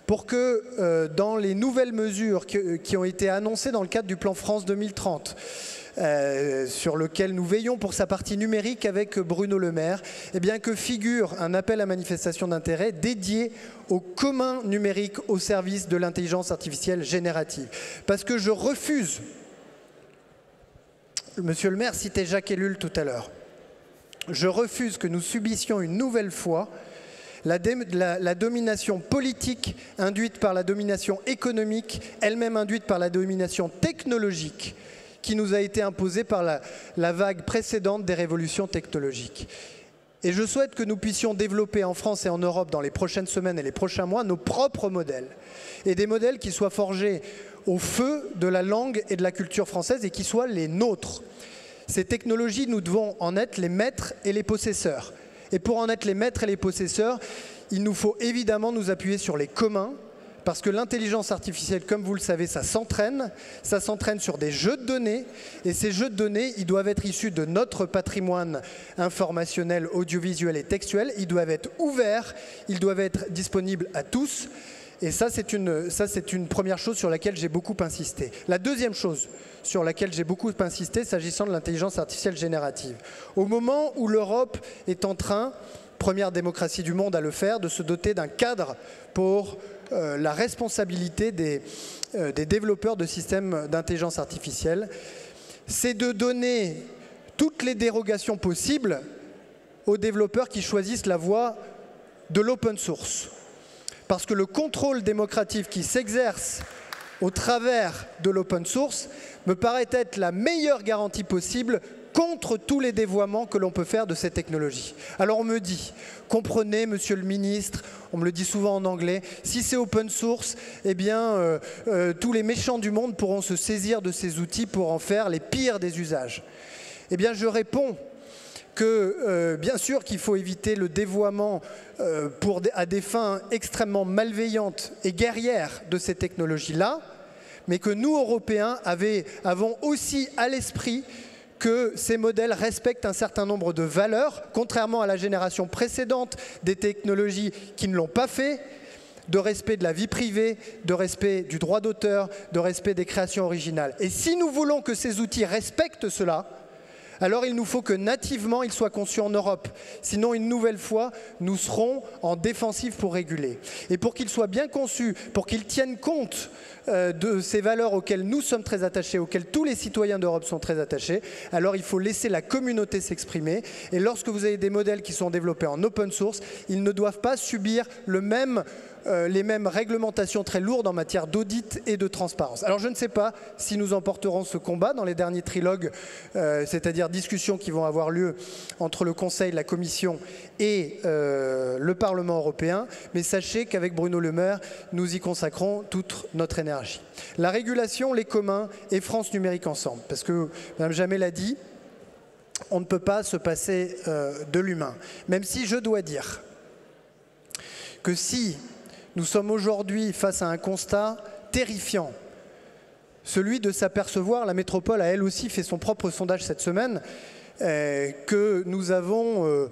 pour que dans les nouvelles mesures qui ont été annoncées dans le cadre du plan France 2030, sur lequel nous veillons pour sa partie numérique avec Bruno Le Maire, eh bien que figure un appel à manifestation d'intérêt dédié aux communs numériques au service de l'intelligence artificielle générative. Parce que je refuse, Monsieur le Maire citait Jacques Ellul tout à l'heure, je refuse que nous subissions une nouvelle fois la domination politique induite par la domination économique, elle-même induite par la domination technologique, qui nous a été imposée par la vague précédente des révolutions technologiques. Et je souhaite que nous puissions développer en France et en Europe dans les prochaines semaines et les prochains mois nos propres modèles. Et des modèles qui soient forgés au feu de la langue et de la culture française et qui soient les nôtres. Ces technologies, nous devons en être les maîtres et les possesseurs. Et pour en être les maîtres et les possesseurs, il nous faut évidemment nous appuyer sur les communs, parce que l'intelligence artificielle, comme vous le savez, ça s'entraîne sur des jeux de données, et ces jeux de données, ils doivent être issus de notre patrimoine informationnel, audiovisuel et textuel, ils doivent être ouverts, ils doivent être disponibles à tous, et ça c'est une première chose sur laquelle j'ai beaucoup insisté. La deuxième chose sur laquelle j'ai beaucoup insisté, s'agissant de l'intelligence artificielle générative. Au moment où l'Europe est en train, première démocratie du monde à le faire, de se doter d'un cadre pour la responsabilité des développeurs de systèmes d'intelligence artificielle, c'est de donner toutes les dérogations possibles aux développeurs qui choisissent la voie de l'open source. Parce que le contrôle démocratique qui s'exerce au travers de l'open source me paraît être la meilleure garantie possible contre tous les dévoiements que l'on peut faire de ces technologies. Alors on me dit, comprenez monsieur le ministre, on me le dit souvent en anglais, si c'est open source, eh bien tous les méchants du monde pourront se saisir de ces outils pour en faire les pires des usages. Eh bien je réponds que bien sûr qu'il faut éviter le dévoiement à des fins extrêmement malveillantes et guerrières de ces technologies-là, mais que nous, Européens, avons aussi à l'esprit que ces modèles respectent un certain nombre de valeurs, contrairement à la génération précédente des technologies qui ne l'ont pas fait, de respect de la vie privée, de respect du droit d'auteur, de respect des créations originales. Et si nous voulons que ces outils respectent cela, alors il nous faut que nativement ils soient conçus en Europe. Sinon, une nouvelle fois, nous serons en défensive pour réguler. Et pour qu'ils soient bien conçus, pour qu'ils tiennent compte de ces valeurs auxquelles nous sommes très attachés, auxquelles tous les citoyens d'Europe sont très attachés, alors il faut laisser la communauté s'exprimer. Et lorsque vous avez des modèles qui sont développés en open source, ils ne doivent pas subir les mêmes réglementations très lourdes en matière d'audit et de transparence. Alors je ne sais pas si nous emporterons ce combat dans les derniers trilogues, c'est-à-dire discussions qui vont avoir lieu entre le Conseil, la Commission et le Parlement européen, mais sachez qu'avec Bruno Le Maire, nous y consacrons toute notre énergie. La régulation, les communs et France Numérique ensemble, parce que Mme Jamel l'a dit, on ne peut pas se passer de l'humain, même si je dois dire que si nous sommes aujourd'hui face à un constat terrifiant, celui de s'apercevoir, la métropole a elle aussi fait son propre sondage cette semaine, que nous avons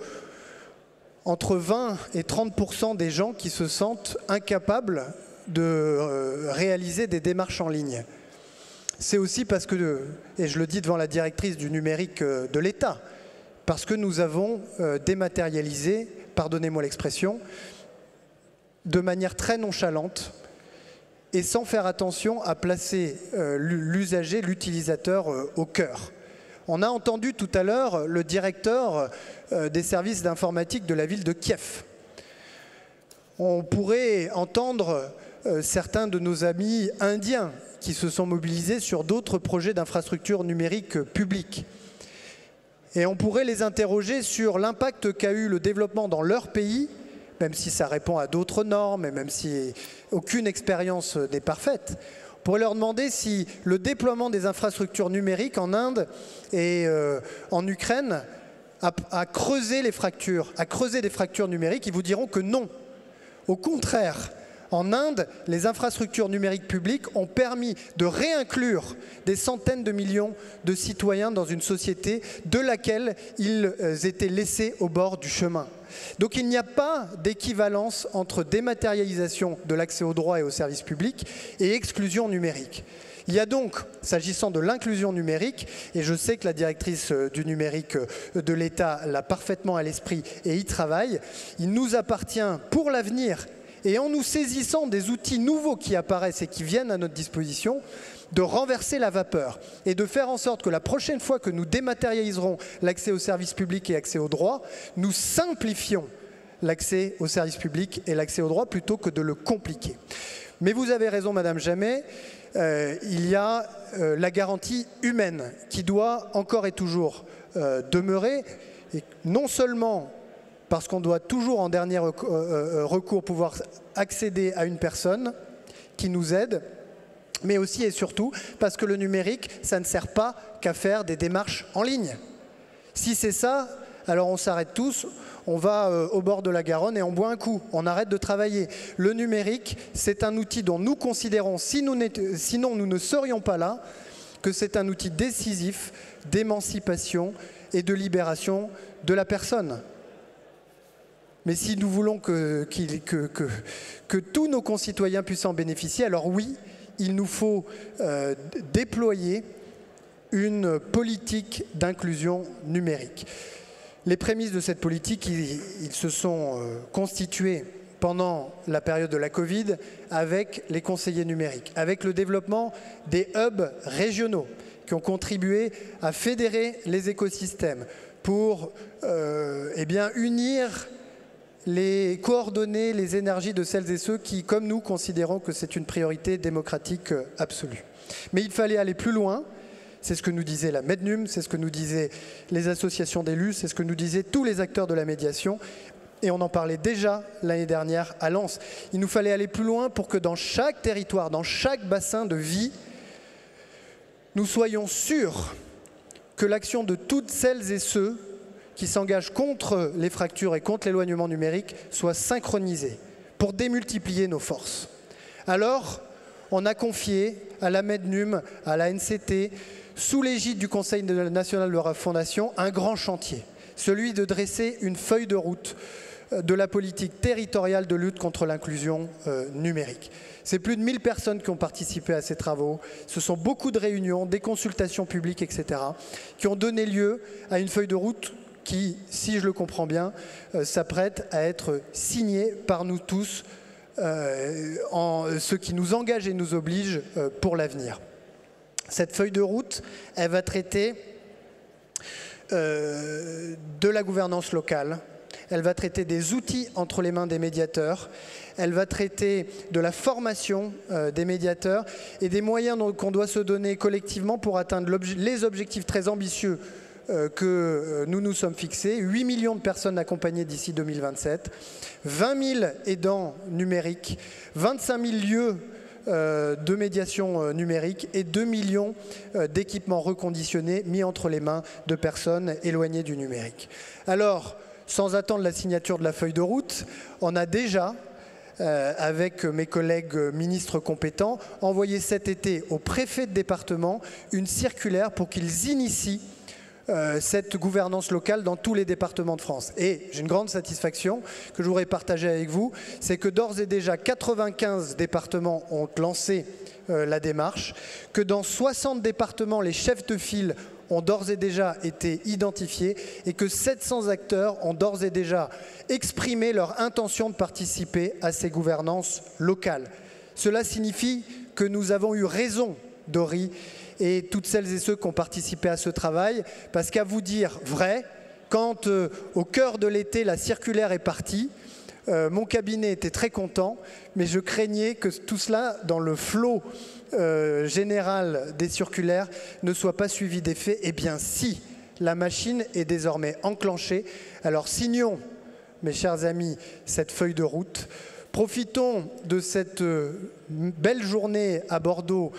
entre 20 et 30% des gens qui se sentent incapables de réaliser des démarches en ligne. C'est aussi parce que, et je le dis devant la directrice du numérique de l'État, parce que nous avons dématérialisé, pardonnez-moi l'expression, de manière très nonchalante et sans faire attention à placer l'usager, l'utilisateur au cœur. On a entendu tout à l'heure le directeur des services d'informatique de la ville de Kiev. On pourrait entendre certains de nos amis indiens qui se sont mobilisés sur d'autres projets d'infrastructures numériques publiques. Et on pourrait les interroger sur l'impact qu'a eu le développement dans leur pays, même si ça répond à d'autres normes et même si aucune expérience n'est parfaite. On pourrait leur demander si le déploiement des infrastructures numériques en Inde et en Ukraine a creusé les fractures, a creusé des fractures numériques. Ils vous diront que non. Au contraire, en Inde, les infrastructures numériques publiques ont permis de réinclure des centaines de millions de citoyens dans une société de laquelle ils étaient laissés au bord du chemin. Donc il n'y a pas d'équivalence entre dématérialisation de l'accès aux droits et aux services publics et exclusion numérique. Il y a donc, s'agissant de l'inclusion numérique, et je sais que la directrice du numérique de l'État l'a parfaitement à l'esprit et y travaille, il nous appartient pour l'avenir, et en nous saisissant des outils nouveaux qui apparaissent et qui viennent à notre disposition, de renverser la vapeur et de faire en sorte que la prochaine fois que nous dématérialiserons l'accès aux services publics et l'accès aux droits, nous simplifions l'accès aux services publics et l'accès aux droits plutôt que de le compliquer. Mais vous avez raison, Madame Jammet, il y a la garantie humaine qui doit encore et toujours demeurer, et non seulement parce qu'on doit toujours en dernier recours pouvoir accéder à une personne qui nous aide, mais aussi et surtout parce que le numérique, ça ne sert pas qu'à faire des démarches en ligne. Si c'est ça, alors on s'arrête tous, on va au bord de la Garonne et on boit un coup, on arrête de travailler. Le numérique, c'est un outil dont nous considérons, sinon nous ne serions pas là, que c'est un outil décisif d'émancipation et de libération de la personne. Mais si nous voulons que tous nos concitoyens puissent en bénéficier, alors oui, il nous faut déployer une politique d'inclusion numérique. Les prémices de cette politique, ils se sont constitués pendant la période de la Covid avec les conseillers numériques, avec le développement des hubs régionaux qui ont contribué à fédérer les écosystèmes pour unir coordonner les énergies de celles et ceux qui, comme nous, considérons que c'est une priorité démocratique absolue. Mais il fallait aller plus loin. C'est ce que nous disait la Mednum, c'est ce que nous disaient les associations d'élus, c'est ce que nous disaient tous les acteurs de la médiation. Et on en parlait déjà l'année dernière à Lens. Il nous fallait aller plus loin pour que dans chaque territoire, dans chaque bassin de vie, nous soyons sûrs que l'action de toutes celles et ceux qui s'engagent contre les fractures et contre l'éloignement numérique soit synchronisée pour démultiplier nos forces. Alors, on a confié à la Mednum, à la NCT, sous l'égide du Conseil national de la Fondation, un grand chantier, celui de dresser une feuille de route de la politique territoriale de lutte contre l'inclusion numérique. C'est plus de 1000 personnes qui ont participé à ces travaux. Ce sont beaucoup de réunions, des consultations publiques, etc., qui ont donné lieu à une feuille de route qui, si je le comprends bien, s'apprête à être signée par nous tous, ce qui nous engage et nous oblige pour l'avenir. Cette feuille de route, elle va traiter de la gouvernance locale, elle va traiter des outils entre les mains des médiateurs, elle va traiter de la formation des médiateurs et des moyens qu'on doit se donner collectivement pour atteindre les objectifs très ambitieux que nous nous sommes fixés. 8 millions de personnes accompagnées d'ici 2027, 20 000 aidants numériques, 25 000 lieux de médiation numérique et 2 millions d'équipements reconditionnés mis entre les mains de personnes éloignées du numérique. Alors, sans attendre la signature de la feuille de route, on a déjà, avec mes collègues ministres compétents, envoyé cet été aux préfets de département une circulaire pour qu'ils initient cette gouvernance locale dans tous les départements de France. Et j'ai une grande satisfaction que je voudrais partager avec vous, c'est que d'ores et déjà 95 départements ont lancé la démarche, que dans 60 départements, les chefs de file ont d'ores et déjà été identifiés et que 700 acteurs ont d'ores et déjà exprimé leur intention de participer à ces gouvernances locales. Cela signifie que nous avons eu raison, Dory, et toutes celles et ceux qui ont participé à ce travail, parce qu'à vous dire vrai, quand au cœur de l'été, la circulaire est partie, mon cabinet était très content, mais je craignais que tout cela, dans le flot général des circulaires, ne soit pas suivi d'effet. Eh bien si, la machine est désormais enclenchée. Alors signons, mes chers amis, cette feuille de route. Profitons de cette belle journée à Bordeaux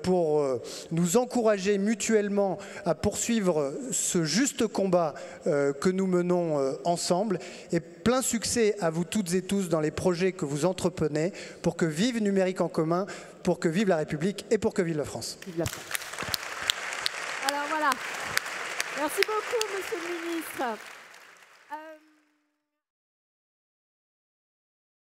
pour nous encourager mutuellement à poursuivre ce juste combat que nous menons ensemble. Et plein succès à vous toutes et tous dans les projets que vous entreprenez pour que vive Numérique en commun, pour que vive la République et pour que vive la France. Vive la France. Alors voilà. Merci beaucoup, Monsieur le Ministre.